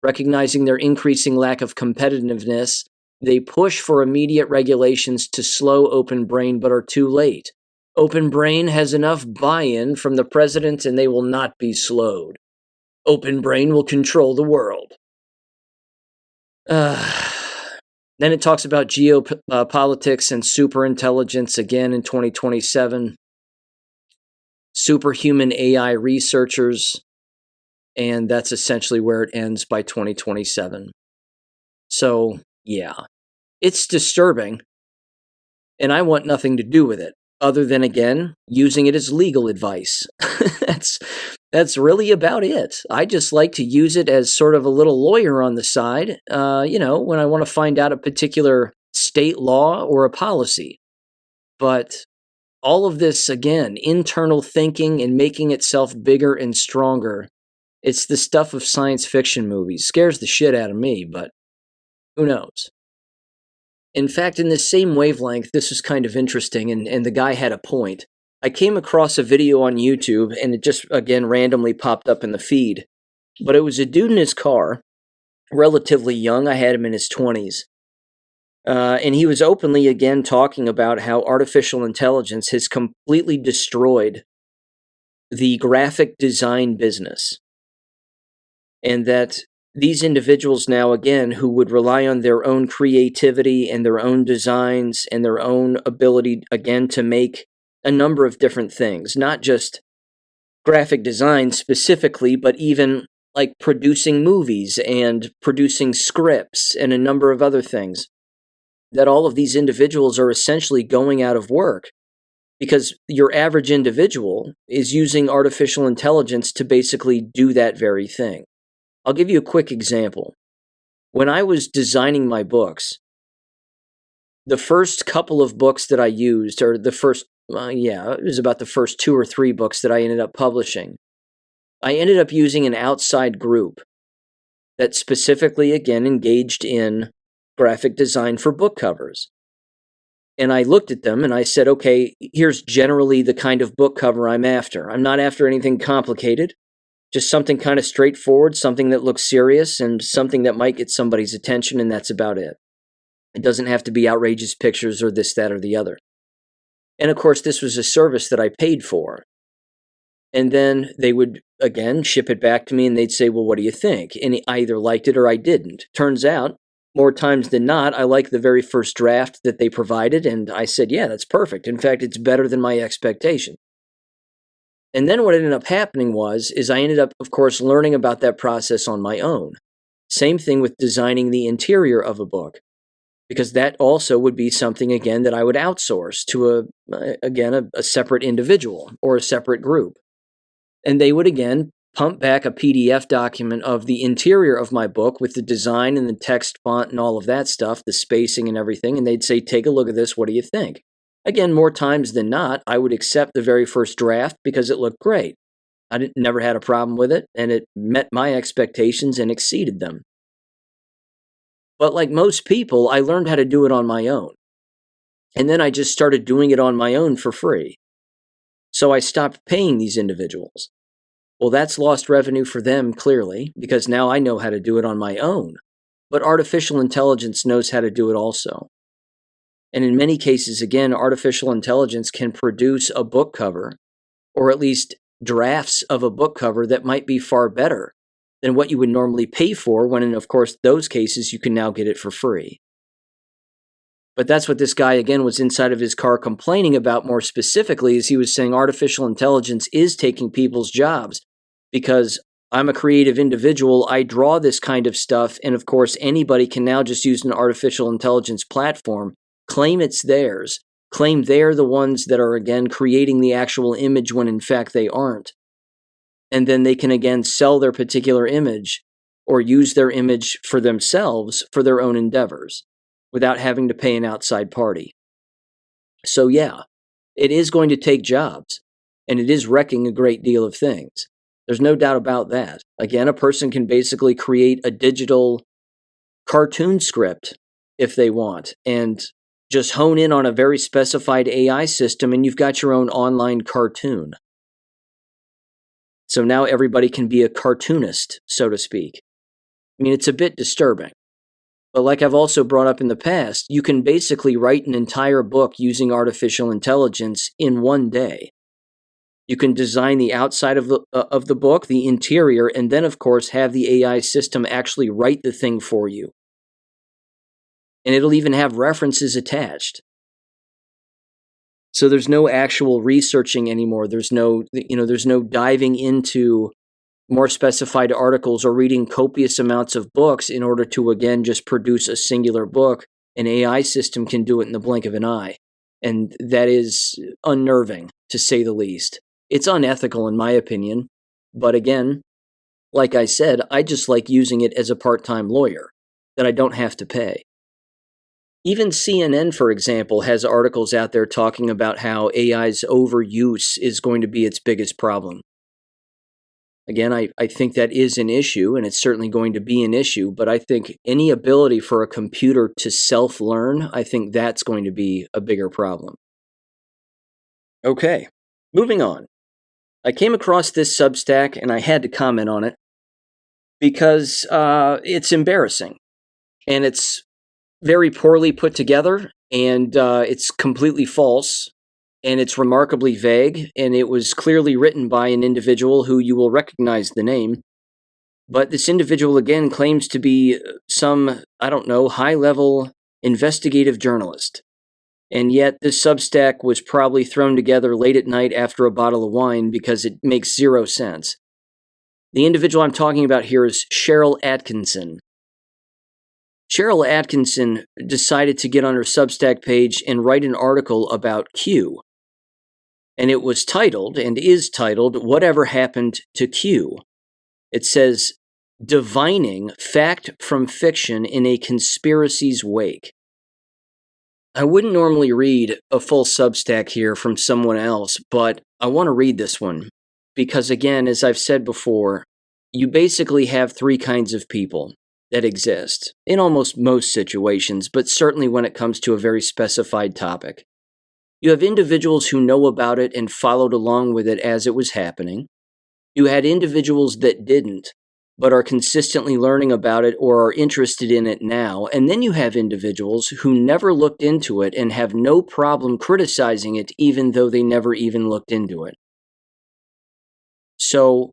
Recognizing their increasing lack of competitiveness, they push for immediate regulations to slow OpenBrain but are too late. OpenBrain has enough buy-in from the president and they will not be slowed. OpenBrain will control the world. Then it talks about geopolitics and superintelligence again in 2027. Superhuman AI researchers, and that's essentially where it ends by 2027. So, yeah, it's disturbing, and I want nothing to do with it, other than, again, using it as legal advice. That's really about it. I just like to use it as sort of a little lawyer on the side, when I want to find out a particular state law or a policy. But all of this, again, internal thinking and making itself bigger and stronger, it's the stuff of science fiction movies. Scares the shit out of me, but who knows? In fact, in this same wavelength, this was kind of interesting, and the guy had a point. I came across a video on YouTube, and it just, again, randomly popped up in the feed. But it was a dude in his car, relatively young. I had him in his 20s. And he was openly, again, talking about how artificial intelligence has completely destroyed the graphic design business. And that these individuals now, again, who would rely on their own creativity and their own designs and their own ability, again, to make a number of different things, not just graphic design specifically, but even like producing movies and producing scripts and a number of other things, that all of these individuals are essentially going out of work because your average individual is using artificial intelligence to basically do that very thing. I'll give you a quick example. When I was designing my books, the first couple of books that I used, or the first, it was about the first 2 or 3 books that I ended up publishing, I ended up using an outside group that specifically, again, engaged in graphic design for book covers. And I looked at them and I said, okay, here's generally the kind of book cover I'm after. I'm not after anything complicated, just something kind of straightforward, something that looks serious and something that might get somebody's attention, and that's about it. It doesn't have to be outrageous pictures or this, that, or the other. And of course, this was a service that I paid for. And then they would, again, ship it back to me and they'd say, well, what do you think? And I either liked it or I didn't. Turns out, more times than not, I liked the very first draft that they provided, and I said, yeah, that's perfect. In fact, it's better than my expectation. And then what ended up happening is I ended up, of course, learning about that process on my own. Same thing with designing the interior of a book, because that also would be something, again, that I would outsource to, a separate individual or a separate group. And they would, again, pump back a PDF document of the interior of my book with the design and the text font and all of that stuff, the spacing and everything, and they'd say, take a look at this, what do you think? Again, more times than not, I would accept the very first draft because it looked great. I never had a problem with it, and it met my expectations and exceeded them. But like most people, I learned how to do it on my own. And then I just started doing it on my own for free. So I stopped paying these individuals. Well, that's lost revenue for them, clearly, because now I know how to do it on my own. But artificial intelligence knows how to do it also. And in many cases, again, artificial intelligence can produce a book cover, or at least drafts of a book cover that might be far better than what you would normally pay for, when in, of course, those cases, you can now get it for free. But that's what this guy, again, was inside of his car complaining about more specifically, is he was saying artificial intelligence is taking people's jobs because I'm a creative individual. I draw this kind of stuff. And of course, anybody can now just use an artificial intelligence platform, claim it's theirs, claim they're the ones that are, again, creating the actual image when in fact they aren't. And then they can, again, sell their particular image or use their image for themselves for their own endeavors, without having to pay an outside party. So yeah, it is going to take jobs, and it is wrecking a great deal of things. There's no doubt about that. Again, a person can basically create a digital cartoon script if they want, and just hone in on a very specified AI system, and you've got your own online cartoon. So now everybody can be a cartoonist, so to speak. I mean, it's a bit disturbing. But like I've also brought up in the past, you can basically write an entire book using artificial intelligence in one day. You can design the outside of the book, the interior, and then, of course, have the AI system actually write the thing for you. And it'll even have references attached. So there's no actual researching anymore. There's no diving into more specified articles or reading copious amounts of books in order to, again, just produce a singular book. An AI system can do it in the blink of an eye. And that is unnerving, to say the least. It's unethical, in my opinion. But again, like I said, I just like using it as a part-time lawyer that I don't have to pay. Even CNN, for example, has articles out there talking about how AI's overuse is going to be its biggest problem. Again, I think that is an issue, and it's certainly going to be an issue, but I think any ability for a computer to self-learn, I think that's going to be a bigger problem. Okay, moving on. I came across this Substack, and I had to comment on it because it's embarrassing, and it's very poorly put together, and it's completely false, and it's remarkably vague, and it was clearly written by an individual who you will recognize the name. But this individual, again, claims to be some, I don't know, high-level investigative journalist. And yet this Substack was probably thrown together late at night after a bottle of wine because it makes zero sense. The individual I'm talking about here is Sharyl Attkisson. Sharyl Attkisson decided to get on her Substack page and write an article about Q. And it was titled, and is titled, Whatever Happened to Q? It says, Divining Fact from Fiction in a Conspiracy's Wake. I wouldn't normally read a full Substack here from someone else, but I want to read this one. Because again, as I've said before, you basically have three kinds of people that exist in almost most situations, but certainly when it comes to a very specified topic. You have individuals who know about it and followed along with it as it was happening. You had individuals that didn't, but are consistently learning about it or are interested in it now. And then you have individuals who never looked into it and have no problem criticizing it, even though they never even looked into it. So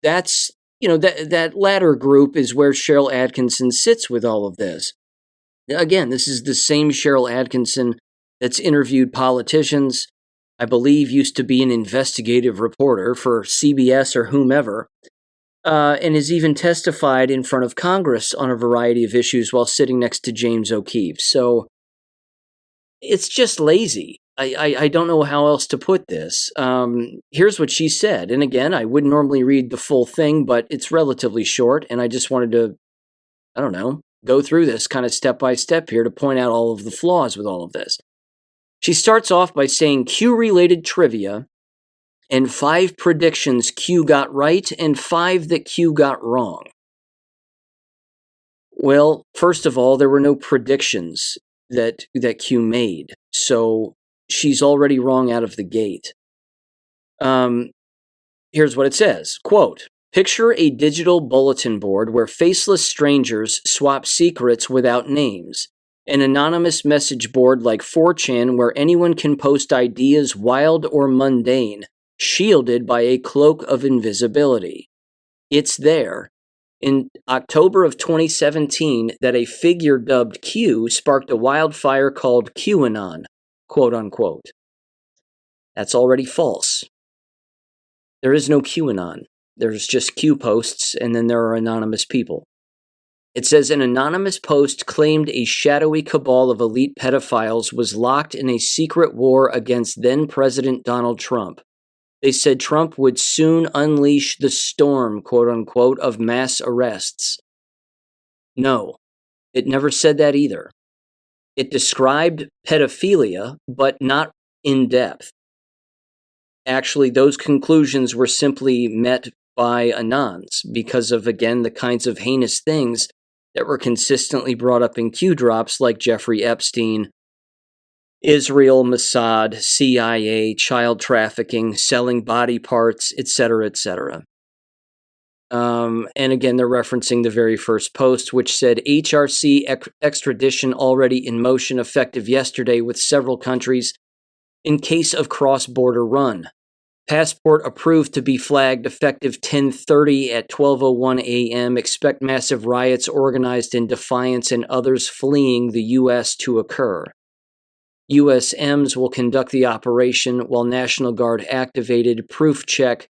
that's, that latter group is where Sharyl Attkisson sits with all of this. Again, this is the same Sharyl Attkisson that's interviewed politicians, I believe used to be an investigative reporter for CBS or whomever, and has even testified in front of Congress on a variety of issues while sitting next to James O'Keefe. So it's just lazy. I don't know how else to put this. Here's what she said. And again, I wouldn't normally read the full thing, but it's relatively short, and I just wanted to, go through this kind of step by step here to point out all of the flaws with all of this. She starts off by saying Q-related trivia and 5 predictions Q got right and 5 that Q got wrong. Well, first of all, there were no predictions that Q made, so she's already wrong out of the gate. Here's what it says, quote, Picture a digital bulletin board where faceless strangers swap secrets without names. An anonymous message board like 4chan where anyone can post ideas wild or mundane, shielded by a cloak of invisibility. It's there. In October of 2017, that a figure dubbed Q sparked a wildfire called QAnon, quote unquote. That's already false. There is no QAnon. There's just Q posts, and then there are anonymous people. It says an anonymous post claimed a shadowy cabal of elite pedophiles was locked in a secret war against then-President Donald Trump. They said Trump would soon unleash the storm, quote-unquote, of mass arrests. No, it never said that either. It described pedophilia, but not in depth. Actually, those conclusions were simply met by anons because of, again, the kinds of heinous things that were consistently brought up in Q drops like Jeffrey Epstein, Israel, Mossad, CIA, child trafficking, selling body parts, etc., etc. And again, they're referencing the very first post, which said HRC extradition already in motion effective yesterday with several countries in case of cross-border run. Passport approved to be flagged effective 10:30 at 12:01 a.m. Expect massive riots organized in defiance and others fleeing the U.S. to occur. USMs will conduct the operation while National Guard activated. Proof check.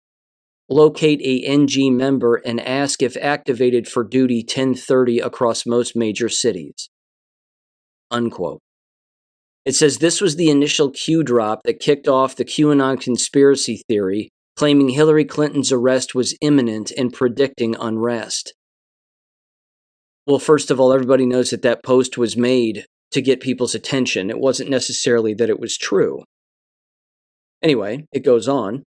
Locate a NG member and ask if activated for duty 10:30 across most major cities. Unquote. It says this was the initial Q drop that kicked off the QAnon conspiracy theory, claiming Hillary Clinton's arrest was imminent and predicting unrest. Well, first of all, everybody knows that that post was made to get people's attention. It wasn't necessarily that it was true. Anyway, it goes on.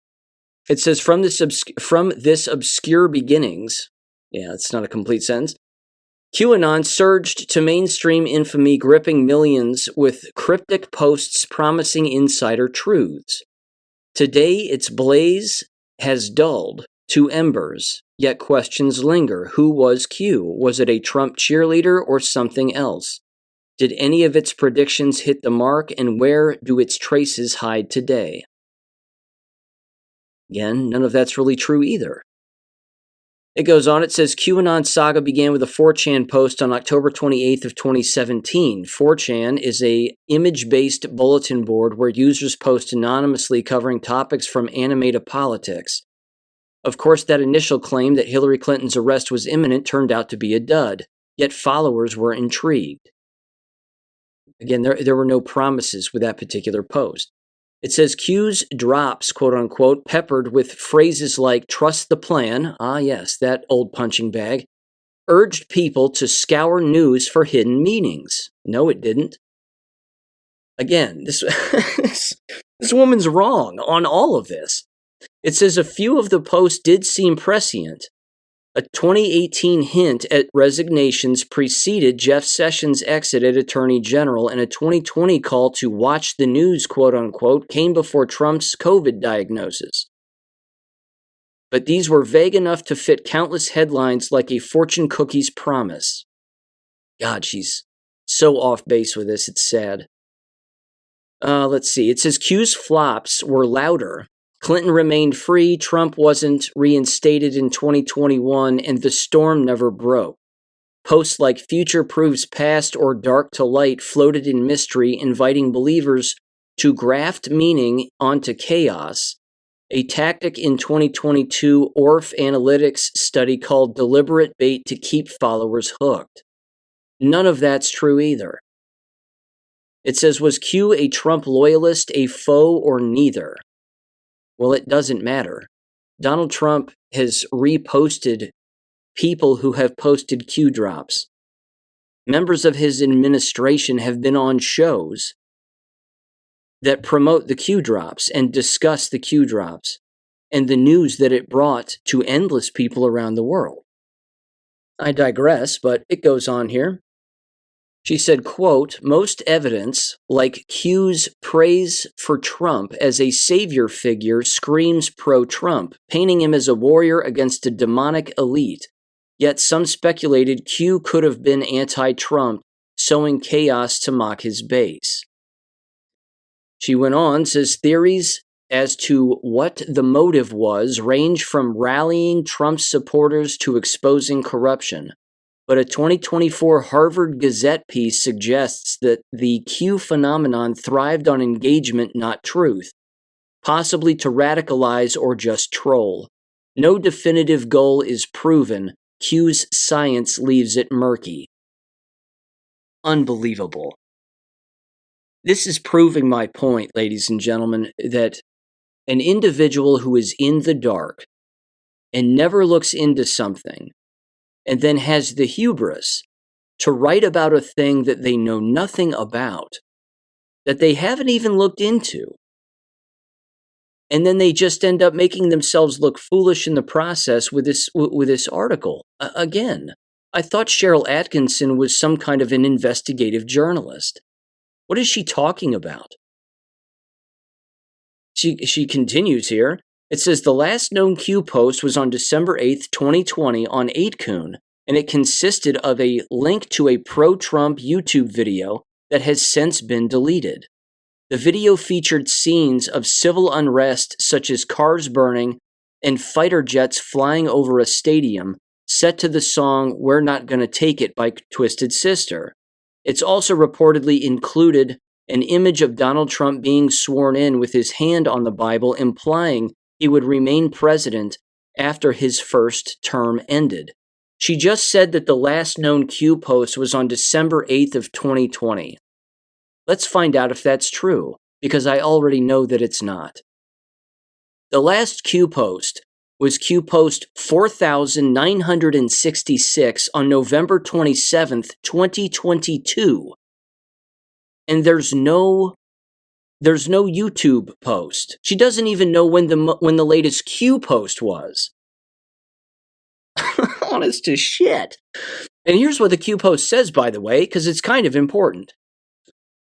It says, from this obscure beginnings, yeah, it's not a complete sentence, QAnon surged to mainstream infamy, gripping millions with cryptic posts promising insider truths. Today, its blaze has dulled to embers, yet questions linger. Who was Q? Was it a Trump cheerleader or something else? Did any of its predictions hit the mark, and where do its traces hide today? Again, none of that's really true either. It goes on, it says, QAnon saga began with a 4chan post on October 28th of 2017. 4chan is a image-based bulletin board where users post anonymously covering topics from anime to politics. Of course, that initial claim that Hillary Clinton's arrest was imminent turned out to be a dud, yet followers were intrigued. Again, there were no promises with that particular post. It says Q's drops, quote unquote, peppered with phrases like trust the plan, ah yes, that old punching bag, urged people to scour news for hidden meanings. No, it didn't. Again, this woman's wrong on all of this. It says a few of the posts did seem prescient. A 2018 hint at resignations preceded Jeff Sessions' exit as Attorney General, and a 2020 call to watch the news, quote unquote, came before Trump's COVID diagnosis. But these were vague enough to fit countless headlines like a fortune cookie's promise. God, she's so off base with this, it's sad. Let's see. It says Q's flops were louder. Clinton remained free, Trump wasn't reinstated in 2021, and the storm never broke. Posts like future proves past or dark to light floated in mystery, inviting believers to graft meaning onto chaos, a tactic in 2022 ORF Analytics study called deliberate bait to keep followers hooked. None of that's true either. It says, was Q a Trump loyalist, a foe, or neither? Well, it doesn't matter. Donald Trump has reposted people who have posted Q drops. Members of his administration have been on shows that promote the Q drops and discuss the Q drops and the news that it brought to endless people around the world. I digress, but it goes on here. She said, quote, most evidence, like Q's praise for Trump as a savior figure, screams pro-Trump, painting him as a warrior against a demonic elite. Yet some speculated Q could have been anti-Trump, sowing chaos to mock his base. She went on, says theories as to what the motive was range from rallying Trump's supporters to exposing corruption. But a 2024 Harvard Gazette piece suggests that the Q phenomenon thrived on engagement, not truth, possibly to radicalize or just troll. No definitive goal is proven. Q's science leaves it murky. Unbelievable. This is proving my point, ladies and gentlemen, that an individual who is in the dark and never looks into something and then has the hubris to write about a thing that they know nothing about, that they haven't even looked into, and then they just end up making themselves look foolish in the process with this article. Again, I thought Sharyl Attkisson was some kind of an investigative journalist. What is she talking about? She continues here. It says the last known Q post was on December 8th, 2020 on 8kun, and it consisted of a link to a pro-Trump YouTube video that has since been deleted. The video featured scenes of civil unrest such as cars burning and fighter jets flying over a stadium, set to the song We're Not Gonna Take It by Twisted Sister. It's also reportedly included an image of Donald Trump being sworn in with his hand on the Bible, implying he would remain president after his first term ended. She just said that the last known Q post was on December 8th of 2020. Let's find out if that's true, because I already know that it's not. The last Q post was Q post 4966 on November 27th, 2022. And there's no There's no YouTube post. She doesn't even know when the latest Q post was. Honest to shit. And here's what the Q post says, by the way, because it's kind of important.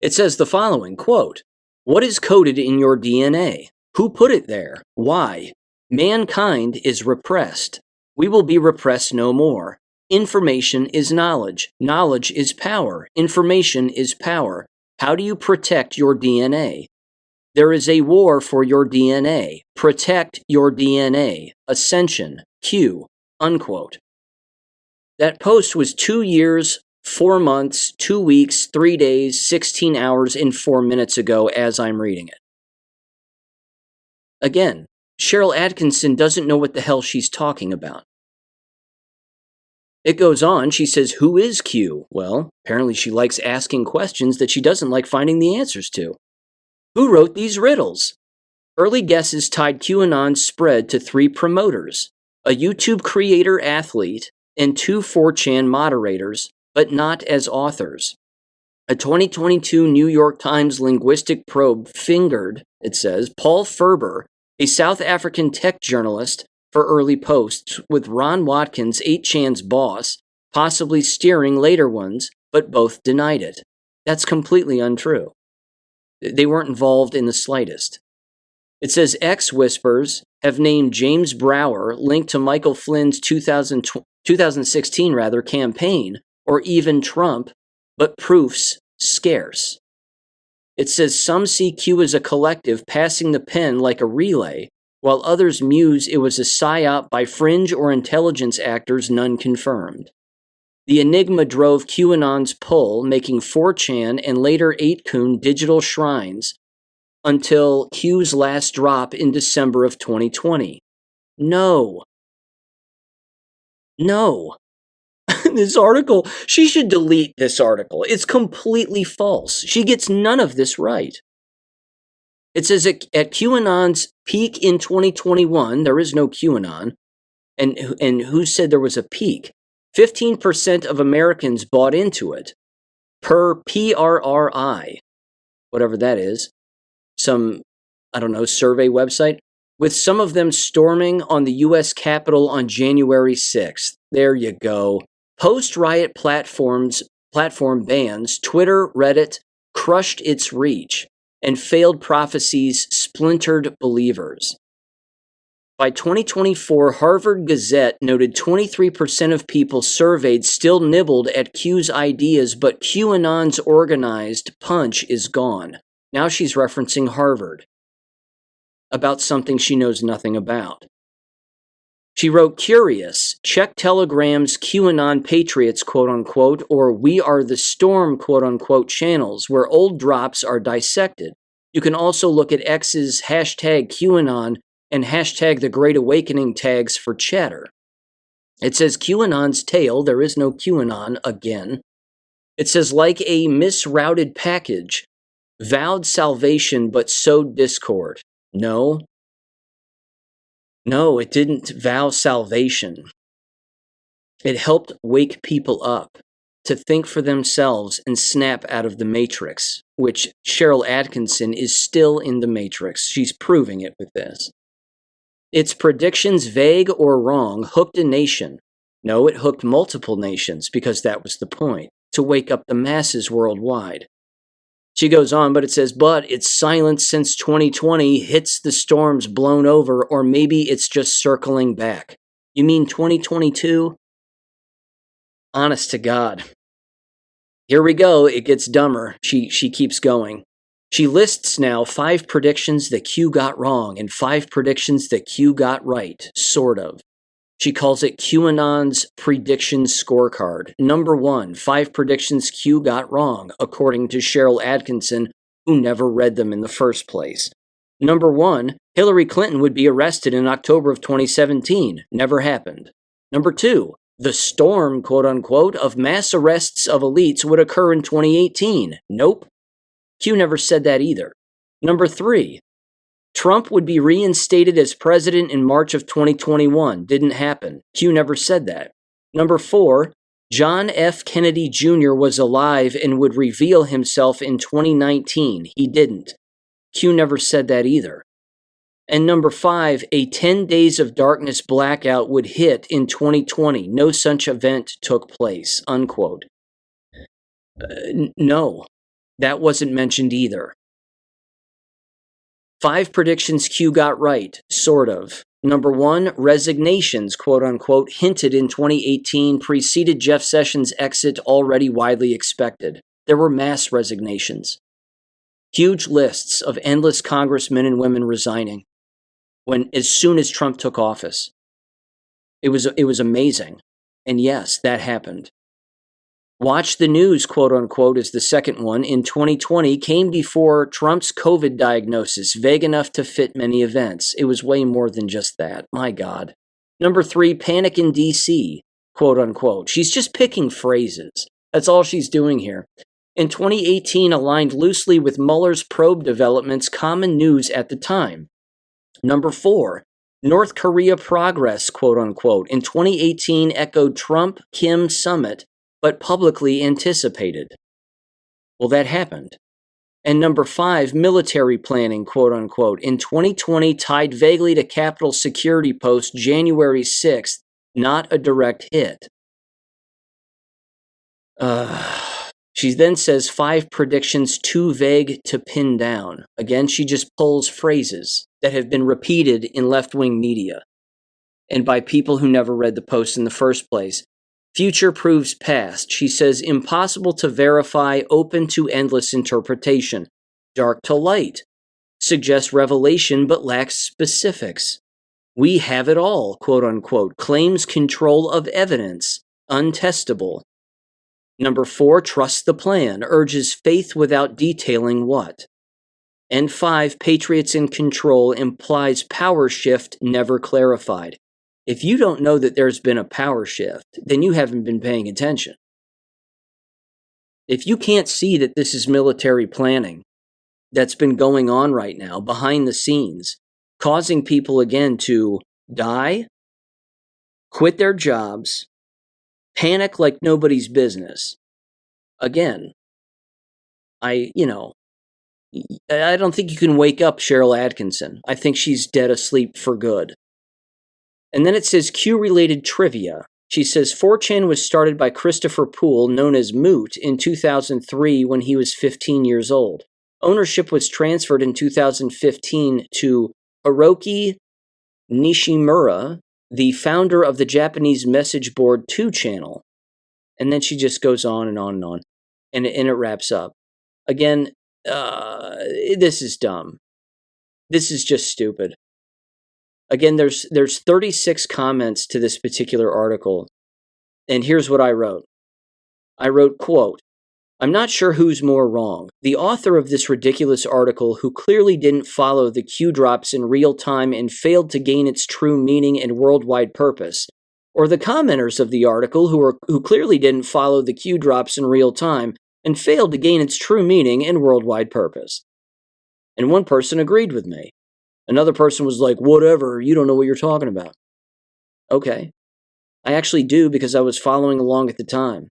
It says the following, quote, "What is coded in your DNA? Who put it there? Why? Mankind is repressed. We will be repressed no more. Information is knowledge. Knowledge is power. Information is power. How do you protect your DNA? There is a war for your DNA. Protect your DNA. Ascension. Q." Unquote. That post was 2 years, 4 months, 2 weeks, 3 days, 16 hours, and 4 minutes ago as I'm reading it. Again, Sharyl Attkisson doesn't know what the hell she's talking about. It goes on, she says, who is Q? Well, apparently she likes asking questions that she doesn't like finding the answers to. Who wrote these riddles? Early guesses tied QAnon's spread to 3 promoters, a YouTube creator athlete, and 2 4chan moderators, but not as authors. A 2022 New York Times linguistic probe fingered, it says, Paul Ferber, a South African tech journalist, for early posts, with Ron Watkins, 8chan's boss, possibly steering later ones, but both denied it. That's completely untrue. They weren't involved in the slightest. It says X Whispers have named James Brower linked to Michael Flynn's 2016 campaign, or even Trump, but proofs scarce. It says some see Q as a collective passing the pen like a relay, while others muse it was a psyop by fringe or intelligence actors none confirmed. The enigma drove QAnon's pull, making 4chan and later 8kun digital shrines until Q's last drop in December of 2020. No. This article, she should delete this article. It's completely false. She gets none of this right. It says at QAnon's peak in 2021, there is no QAnon, and who said there was a peak? 15% of Americans bought into it, per PRRI, whatever that is, some, survey website, with some of them storming on the U.S. Capitol on January 6th. There you go. Post-riot platform bans, Twitter, Reddit, crushed its reach, and failed prophecies splintered believers. By 2024, Harvard Gazette noted 23% of people surveyed still nibbled at Q's ideas, but QAnon's organized punch is gone. Now she's referencing Harvard about something she knows nothing about. She wrote, curious, check Telegram's QAnon Patriots, quote-unquote, or We Are the Storm, quote-unquote, channels, where old drops are dissected. You can also look at X's hashtag QAnon and hashtag The Great Awakening tags for chatter. It says QAnon's tail, there is no QAnon again. It says, like a misrouted package, vowed salvation but sowed discord. No, it didn't vow salvation. It helped wake people up to think for themselves and snap out of the matrix, which Sharyl Attkisson is still in the matrix. She's proving it with this. Its predictions, vague or wrong, hooked a nation. No, it hooked multiple nations because that was the point, to wake up the masses worldwide. She goes on, but it says, but its silence since 2020 hits the storms blown over, or maybe it's just circling back. You mean 2022? Honest to God. Here we go. It gets dumber. She keeps going. She lists now 5 predictions that Q got wrong and 5 predictions that Q got right, sort of. She calls it QAnon's prediction scorecard. Number 1, 5 predictions Q got wrong, according to Sharyl Attkisson, who never read them in the first place. Number 1, Hillary Clinton would be arrested in October of 2017. Never happened. Number 2, the storm, quote-unquote, of mass arrests of elites would occur in 2018. Nope. Q never said that either. Number 3, Trump would be reinstated as president in March of 2021. Didn't happen. Q never said that. Number 4, John F. Kennedy Jr. was alive and would reveal himself in 2019. He didn't. Q never said that either. And number 5, a 10 days of darkness blackout would hit in 2020. No such event took place, unquote. No, that wasn't mentioned either. 5 predictions Q got right, sort of. Number 1, resignations, quote unquote, hinted in 2018 preceded Jeff Sessions' exit already widely expected. There were mass resignations. Huge lists of endless congressmen and women resigning as soon as Trump took office. It was amazing. And yes, that happened. Watch the news, quote unquote, is the second one. In 2020 came before Trump's COVID diagnosis, vague enough to fit many events. It was way more than just that. My God. Number 3, panic in DC, quote unquote. She's just picking phrases. That's all she's doing here. In 2018, aligned loosely with Mueller's probe developments, common news at the time. Number 4, North Korea progress, quote unquote. In 2018, echoed Trump-Kim summit, but publicly anticipated. Well, that happened. And number 5, military planning, quote unquote. In 2020, tied vaguely to Capitol Security Post January 6th, not a direct hit. She then says 5 predictions too vague to pin down. Again, she just pulls phrases that have been repeated in left-wing media and by people who never read the post in the first place. Future proves past. She says impossible to verify, open to endless interpretation. Dark to light. Suggests revelation but lacks specifics. We have it all, quote unquote. Claims control of evidence. Untestable. Number 4, trust the plan. Urges faith without detailing what. And 5, patriots in control implies power shift never clarified. If you don't know that there's been a power shift, then you haven't been paying attention. If you can't see that this is military planning that's been going on right now behind the scenes, causing people again to die, quit their jobs, panic like nobody's business. Again, I don't think you can wake up Sharyl Attkisson. I think she's dead asleep for good. And then it says Q-related trivia. She says 4chan was started by Christopher Poole, known as Moot, in 2003 when he was 15 years old. Ownership was transferred in 2015 to Hiroki Nishimura, the founder of the Japanese message board 2channel. And then she just goes on and on and on. And it wraps up. Again, this is dumb. This is just stupid. Again, there's 36 comments to this particular article. And here's what I wrote. I wrote, quote, I'm not sure who's more wrong. The author of this ridiculous article who clearly didn't follow the Q drops in real time and failed to gain its true meaning and worldwide purpose. Or the commenters of the article who clearly didn't follow the Q drops in real time and failed to gain its true meaning and worldwide purpose. And one person agreed with me. Another person was like, whatever, you don't know what you're talking about. Okay. I actually do because I was following along at the time.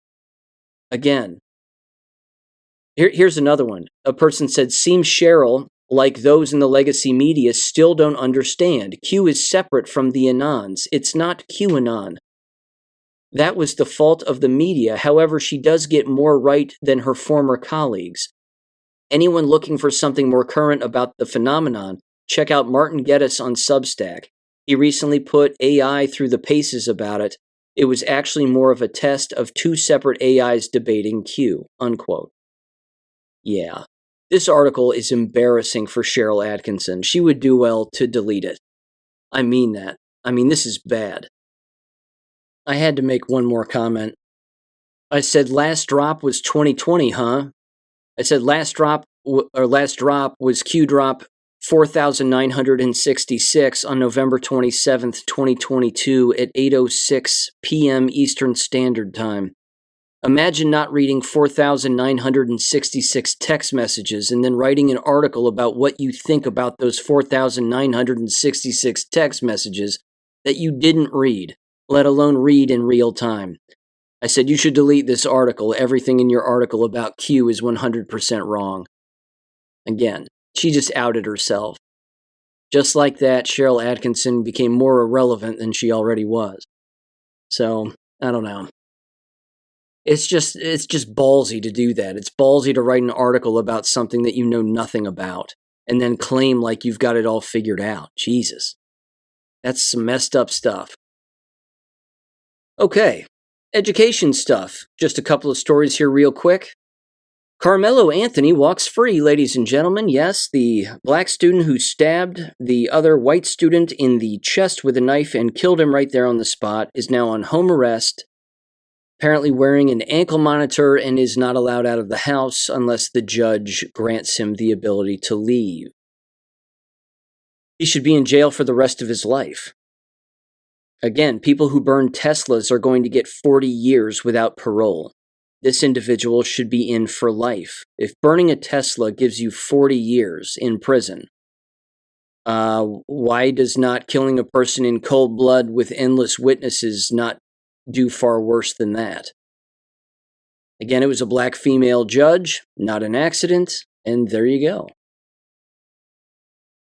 Again. Here's another one. A person said, seems Sharyl, like those in the legacy media, still don't understand. Q is separate from the Anons. It's not QAnon. That was the fault of the media. However, she does get more right than her former colleagues. Anyone looking for something more current about the phenomenon, check out Martin Geddes on Substack. He recently put AI through the paces about it. It was actually more of a test of 2 separate AIs debating Q, unquote. Yeah, this article is embarrassing for Sharyl Attkisson. She would do well to delete it. I mean that. This is bad. I had to make one more comment. I said last drop was 2020, huh? I said last drop was Q drop 4,966 on November 27th, 2022 at 8:06 p.m. Eastern Standard Time. Imagine not reading 4,966 text messages and then writing an article about what you think about those 4,966 text messages that you didn't read, let alone read in real time. I said you should delete this article. Everything in your article about Q is 100% wrong. Again, She just outed herself. Just like that, Sharyl Attkisson became more irrelevant than she already was. So, I don't know. It's just ballsy to do that. It's ballsy to write an article about something that you know nothing about and then claim like you've got it all figured out. Jesus. That's some messed up stuff. Okay, education stuff. Just a couple of stories here real quick. Carmelo Anthony walks free, ladies and gentlemen. Yes, the black student who stabbed the other white student in the chest with a knife and killed him right there on the spot is now on home arrest, apparently wearing an ankle monitor, and is not allowed out of the house unless the judge grants him the ability to leave. He should be in jail for the rest of his life. Again, people who burn Teslas are going to get 40 years without parole. This individual should be in for life. If burning a Tesla gives you 40 years in prison, why does not killing a person in cold blood with endless witnesses not do far worse than that? Again, it was a black female judge, not an accident, and there you go.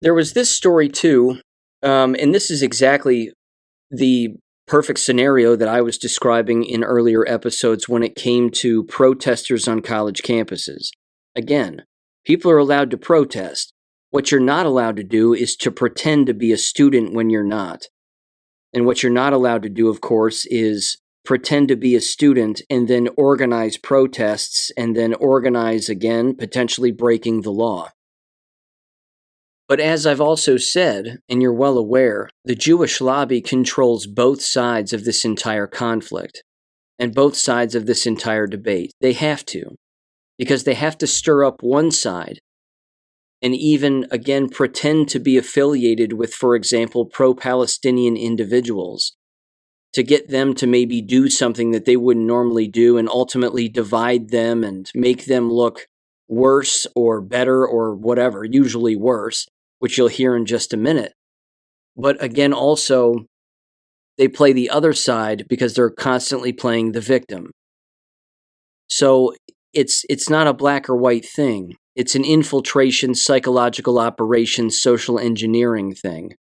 There was this story too, and this is exactly the perfect scenario that I was describing in earlier episodes when it came to protesters on college campuses. Again, people are allowed to protest. What you're not allowed to do is to pretend to be a student when you're not. And what you're not allowed to do, of course, is pretend to be a student and then organize protests and then organize again, potentially breaking the law. But as I've also said, and you're well aware, the Jewish lobby controls both sides of this entire conflict and both sides of this entire debate. They have to, because they have to stir up one side and even, again, pretend to be affiliated with, for example, pro-Palestinian individuals to get them to maybe do something that they wouldn't normally do and ultimately divide them and make them look worse or better or whatever, usually worse, which you'll hear in just a minute. But again, also, they play the other side because they're constantly playing the victim. So it's not a black or white thing. It's an infiltration, psychological operation, social engineering thing.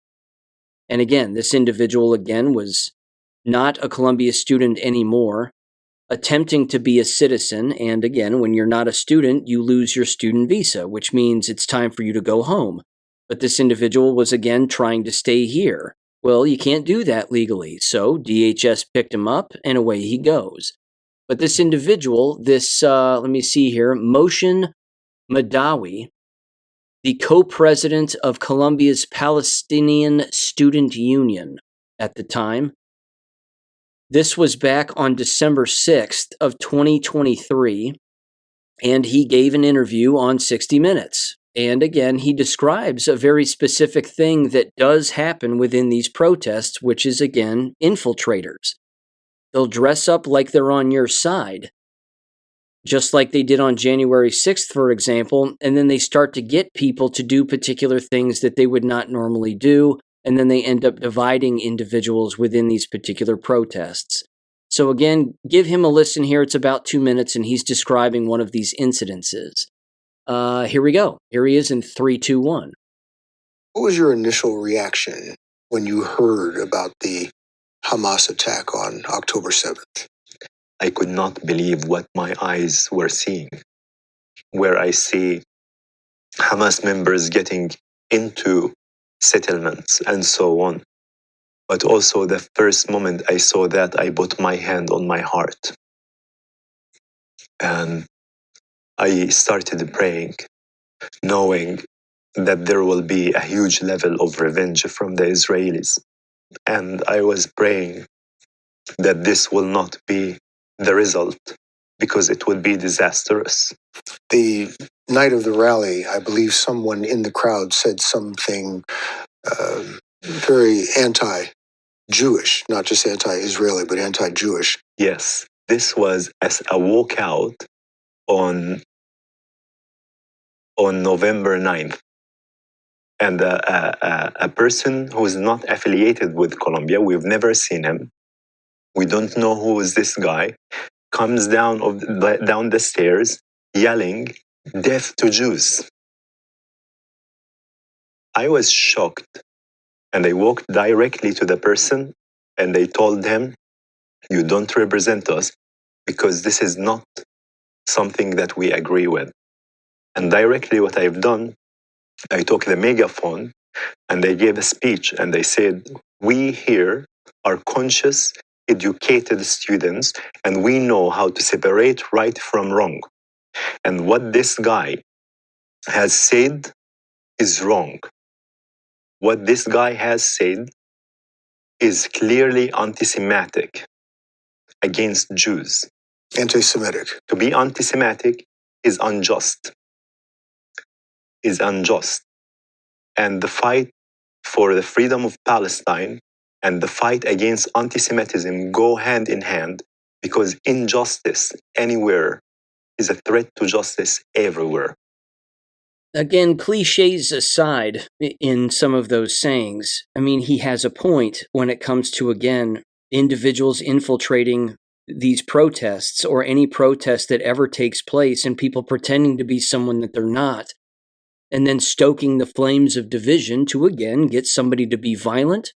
And again, this individual, again, was not a Columbia student anymore, attempting to be a citizen. And again, when you're not a student, you lose your student visa, which means it's time for you to go home. But this individual was, again, trying to stay here. Well, you can't do that legally. So DHS picked him up, and away he goes. But this individual, let me see here, Moshe Madawi, the co-president of Columbia's Palestinian Student Union at the time. This was back on December 6th of 2023, and he gave an interview on 60 Minutes. And again, he describes a very specific thing that does happen within these protests, which is, again, infiltrators. They'll dress up like they're on your side, just like they did on January 6th, for example, and then they start to get people to do particular things that they would not normally do, and then they end up dividing individuals within these particular protests. So again, give him a listen here. It's about 2 minutes, and he's describing one of these incidences. Here we go. Here he is in 3, 2, 1. What was your initial reaction when you heard about the Hamas attack on October 7th? I could not believe what my eyes were seeing, where I see Hamas members getting into settlements and so on. But also the first moment I saw that, I put my hand on my heart. And I started praying, knowing that there will be a huge level of revenge from the Israelis. And I was praying that this will not be the result, because it will be disastrous. The night of the rally, I believe someone in the crowd said something very anti-Jewish, not just anti-Israeli, but anti-Jewish. Yes, this was as a walkout on November 9th. And a person who is not affiliated with Colombia, we've never seen him, we don't know who is this guy, comes down the stairs yelling, "Death to Jews." I was shocked. And I walked directly to the person and I told him, you don't represent us because this is not something that we agree with. And directly what I've done, I took the megaphone and I gave a speech and I said, we here are conscious, educated students, and we know how to separate right from wrong. And what this guy has said is wrong. What this guy has said is clearly anti-Semitic against Jews. Anti-Semitic. To be anti-Semitic is unjust. And the fight for the freedom of Palestine and the fight against anti-Semitism go hand in hand, because injustice anywhere is a threat to justice everywhere. Again, cliches aside in some of those sayings, I mean, he has a point when it comes to, again, individuals infiltrating these protests or any protest that ever takes place and people pretending to be someone that they're not, and then stoking the flames of division to, again, get somebody to be violent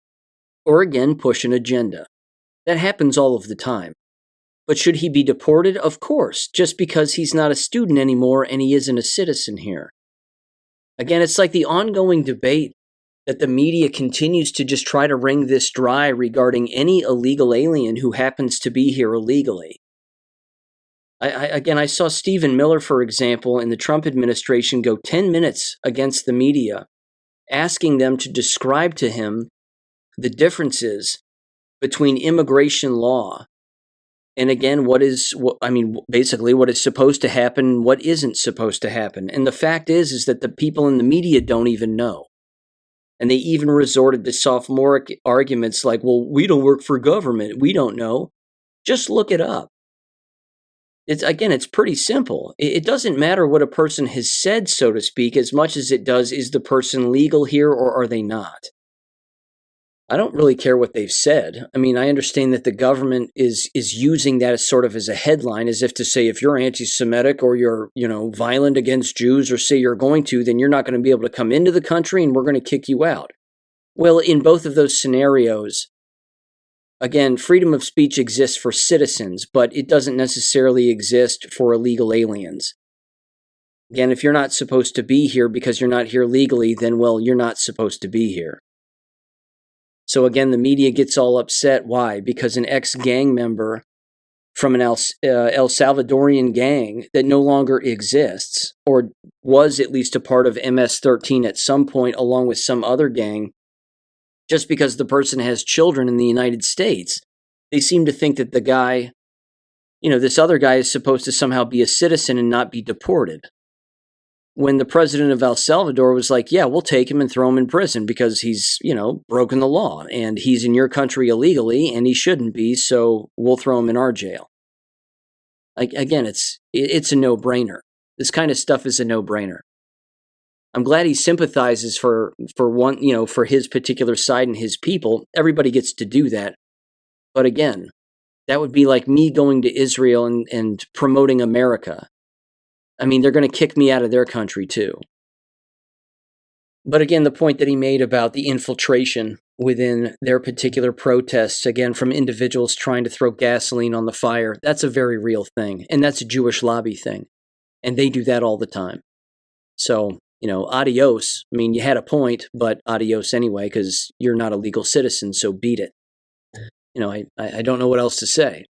or, again, push an agenda. That happens all of the time. But should he be deported? Of course, just because he's not a student anymore and he isn't a citizen here. Again, it's like the ongoing debate that the media continues to just try to wring this dry regarding any illegal alien who happens to be here illegally. I saw Stephen Miller, for example, in the Trump administration go 10 minutes against the media, asking them to describe to him the differences between immigration law and, again, basically what is supposed to happen, what isn't supposed to happen. And the fact is that the people in the media don't even know. And they even resorted to sophomoric arguments like, well, we don't work for government, we don't know. Just look it up. It's pretty simple. It doesn't matter what a person has said, so to speak, as much as it does, is the person legal here or are they not? I don't really care what they've said. I mean, I understand that the government is using that as sort of as a headline, as if to say, if you're anti-Semitic or you're, violent against Jews, or say you're going to, then you're not going to be able to come into the country and we're going to kick you out. Well, in both of those scenarios, again, freedom of speech exists for citizens, but it doesn't necessarily exist for illegal aliens. Again, if you're not supposed to be here because you're not here legally, then, well, you're not supposed to be here. So again, the media gets all upset. Why? Because an ex-gang member from an El Salvadorian gang that no longer exists, or was at least a part of MS-13 at some point along with some other gang, just because the person has children in the United States, they seem to think that the guy, this other guy is supposed to somehow be a citizen and not be deported. When the president of El Salvador was like, yeah, we'll take him and throw him in prison because he's, broken the law and he's in your country illegally and he shouldn't be, so we'll throw him in our jail. Again, it's a no-brainer. This kind of stuff is a no-brainer. I'm glad he sympathizes for one, for his particular side and his people. Everybody gets to do that. But again, that would be like me going to Israel and promoting America. I mean, they're going to kick me out of their country too. But again, the point that he made about the infiltration within their particular protests, again, from individuals trying to throw gasoline on the fire, that's a very real thing. And that's a Jewish lobby thing. And they do that all the time. So, adios. I mean, you had a point, but adios anyway, because you're not a legal citizen, so beat it. I don't know what else to say.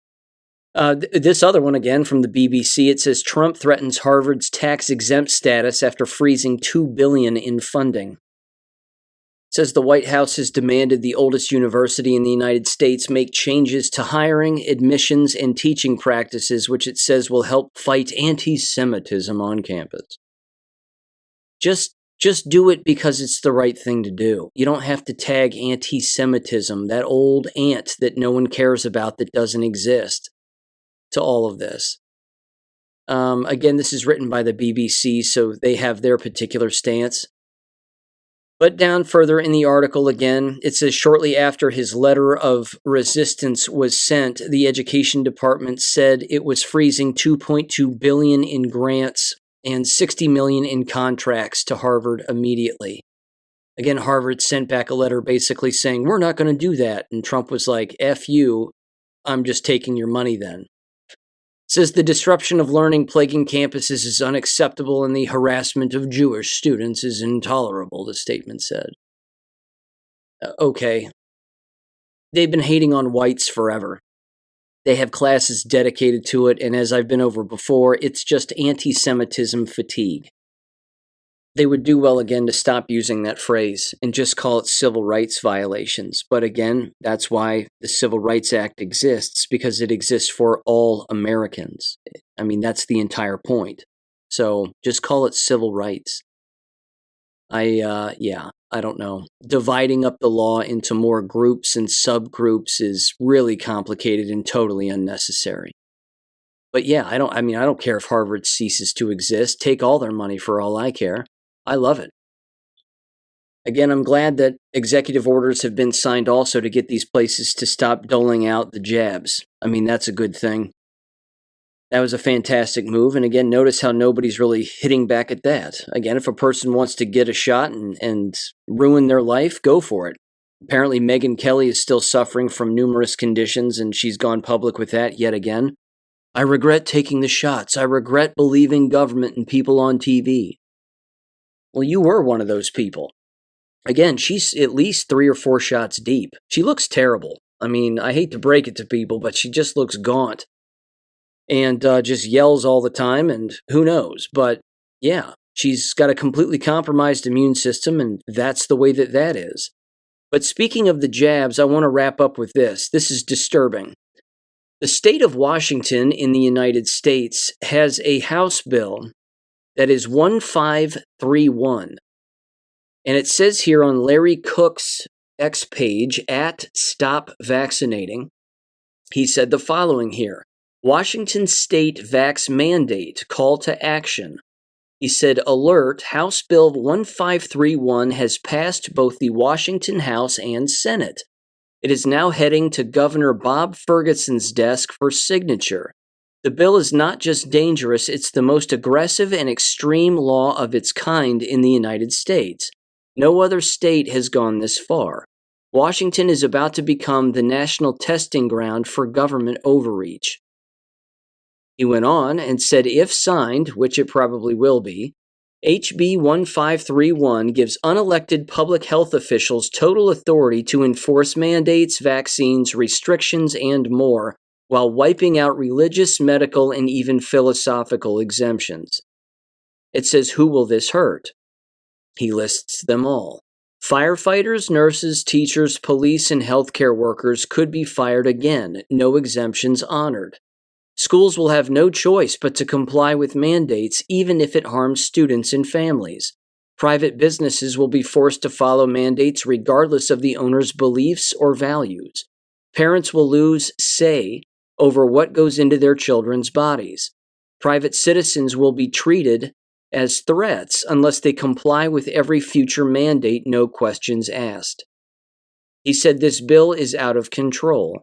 This other one, again, from the BBC, it says Trump threatens Harvard's tax-exempt status after freezing $2 billion in funding. It says the White House has demanded the oldest university in the United States make changes to hiring, admissions, and teaching practices, which it says will help fight anti-Semitism on campus. Just do it because it's the right thing to do. You don't have to tag anti-Semitism, that old ant that no one cares about that doesn't exist, to all of this. Again, this is written by the BBC, so they have their particular stance. But down further in the article, again, it says shortly after his letter of resistance was sent, the Education Department said it was freezing $2.2 billion in grants and $60 million in contracts to Harvard immediately. Again, Harvard sent back a letter basically saying, we're not going to do that. And Trump was like, F you, I'm just taking your money then. Says the disruption of learning plaguing campuses is unacceptable and the harassment of Jewish students is intolerable, the statement said. Okay. They've been hating on whites forever. They have classes dedicated to it, and as I've been over before, it's just anti-Semitism fatigue. They would do well again to stop using that phrase and just call it civil rights violations. But again, that's why the Civil Rights Act exists, because it exists for all Americans. I mean, that's the entire point. So just call it civil rights. I don't know. Dividing up the law into more groups and subgroups is really complicated and totally unnecessary. But yeah, I don't care if Harvard ceases to exist. Take all their money for all I care. I love it. Again, I'm glad that executive orders have been signed also to get these places to stop doling out the jabs. I mean, that's a good thing. That was a fantastic move. And again, notice how nobody's really hitting back at that. Again, if a person wants to get a shot and ruin their life, go for it. Apparently, Megyn Kelly is still suffering from numerous conditions, and she's gone public with that yet again. I regret taking the shots. I regret believing government and people on TV. Well, you were one of those people. Again, she's at least 3 or 4 shots deep. She looks terrible. I mean, I hate to break it to people, but she just looks gaunt. And just yells all the time, and who knows. But yeah, she's got a completely compromised immune system, and that's the way that is. But speaking of the jabs, I want to wrap up with this. This is disturbing. The state of Washington in the United States has a House bill that is 1531. And it says here on Larry Cook's X page, at Stop Vaccinating, he said the following here. Washington State Vax Mandate, Call to Action. He said, alert, House Bill 1531 has passed both the Washington House and Senate. It is now heading to Governor Bob Ferguson's desk for signature. The bill is not just dangerous, it's the most aggressive and extreme law of its kind in the United States. No other state has gone this far. Washington is about to become the national testing ground for government overreach. He went on and said if signed, which it probably will be, HB 1531 gives unelected public health officials total authority to enforce mandates, vaccines, restrictions, and more, while wiping out religious, medical, and even philosophical exemptions. It says, who will this hurt? He lists them all. Firefighters, nurses, teachers, police, and healthcare workers could be fired again, no exemptions honored. Schools will have no choice but to comply with mandates, even if it harms students and families. Private businesses will be forced to follow mandates regardless of the owner's beliefs or values. Parents will lose say over what goes into their children's bodies. Private citizens will be treated as threats unless they comply with every future mandate, no questions asked. He said this bill is out of control.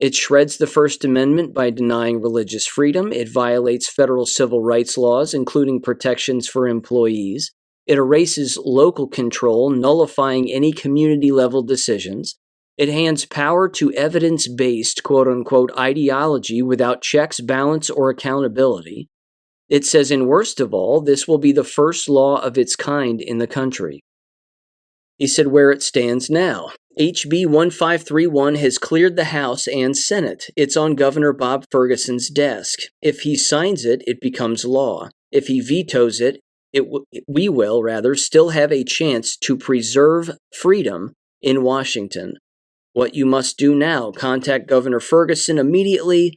It shreds the First Amendment by denying religious freedom. It violates federal civil rights laws, including protections for employees. It erases local control, nullifying any community-level decisions. It hands power to evidence-based, quote-unquote, ideology without checks, balance, or accountability. It says, and worst of all, this will be the first law of its kind in the country. He said where it stands now. HB 1531 has cleared the House and Senate. It's on Governor Bob Ferguson's desk. If he signs it, it becomes law. If he vetoes it, we will still have a chance to preserve freedom in Washington. What you must do now, contact Governor Ferguson immediately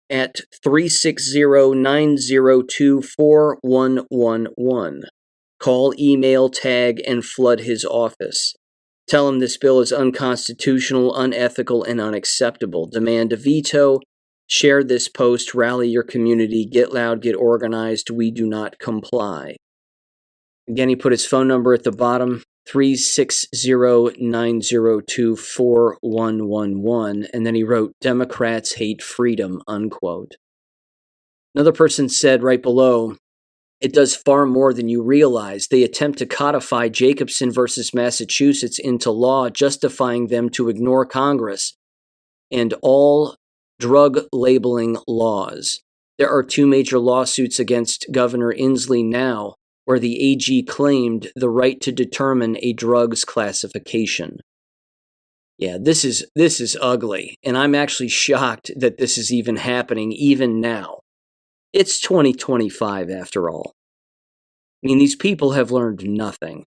at 360-902-4111. Call, email, tag, and flood his office. Tell him this bill is unconstitutional, unethical, and unacceptable. Demand a veto. Share this post. Rally your community. Get loud. Get organized. We do not comply. Again, he put his phone number at the bottom, 360-902-4111, and then he wrote, Democrats hate freedom, unquote. Another person said right below, It does far more than you realize. They attempt to codify Jacobson versus Massachusetts into law, justifying them to ignore Congress and all drug labeling laws. There are 2 major lawsuits against Governor Inslee now, where the AG claimed the right to determine a drug's classification. Yeah, this is ugly, and I'm actually shocked that this is even happening even now. It's 2025 after all. I mean, these people have learned nothing.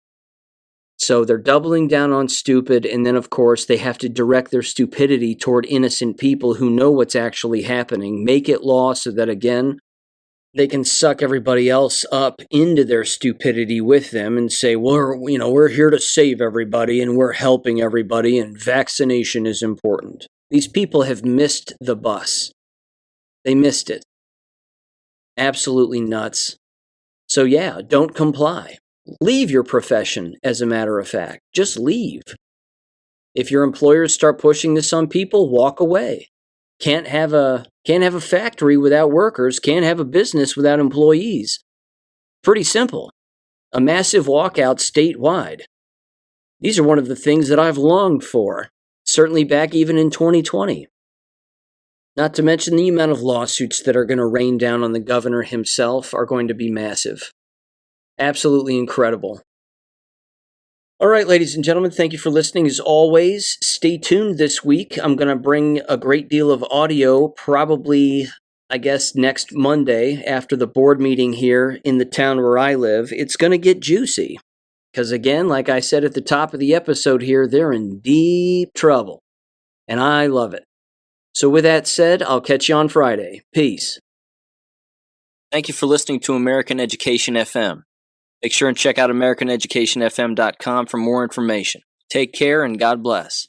So they're doubling down on stupid, and then, of course, they have to direct their stupidity toward innocent people who know what's actually happening, make it law so that, again, they can suck everybody else up into their stupidity with them and say, we're here to save everybody, and we're helping everybody, and vaccination is important. These people have missed the bus. They missed it. Absolutely nuts. So yeah, don't comply. Leave your profession, as a matter of fact. Just leave. If your employers start pushing this on people, walk away. Can't have a factory without workers, can't have a business without employees. Pretty simple. A massive walkout statewide. These are one of the things that I've longed for, certainly back even in 2020. Not to mention the amount of lawsuits that are going to rain down on the governor himself are going to be massive. Absolutely incredible. All right, ladies and gentlemen, thank you for listening. As always, stay tuned this week. I'm going to bring a great deal of audio, probably, I guess, next Monday after the board meeting here in the town where I live. It's going to get juicy. Because again, like I said at the top of the episode here, they're in deep trouble. And I love it. So with that said, I'll catch you on Friday. Peace. Thank you for listening to American Education FM. Make sure and check out AmericanEducationFM.com for more information. Take care and God bless.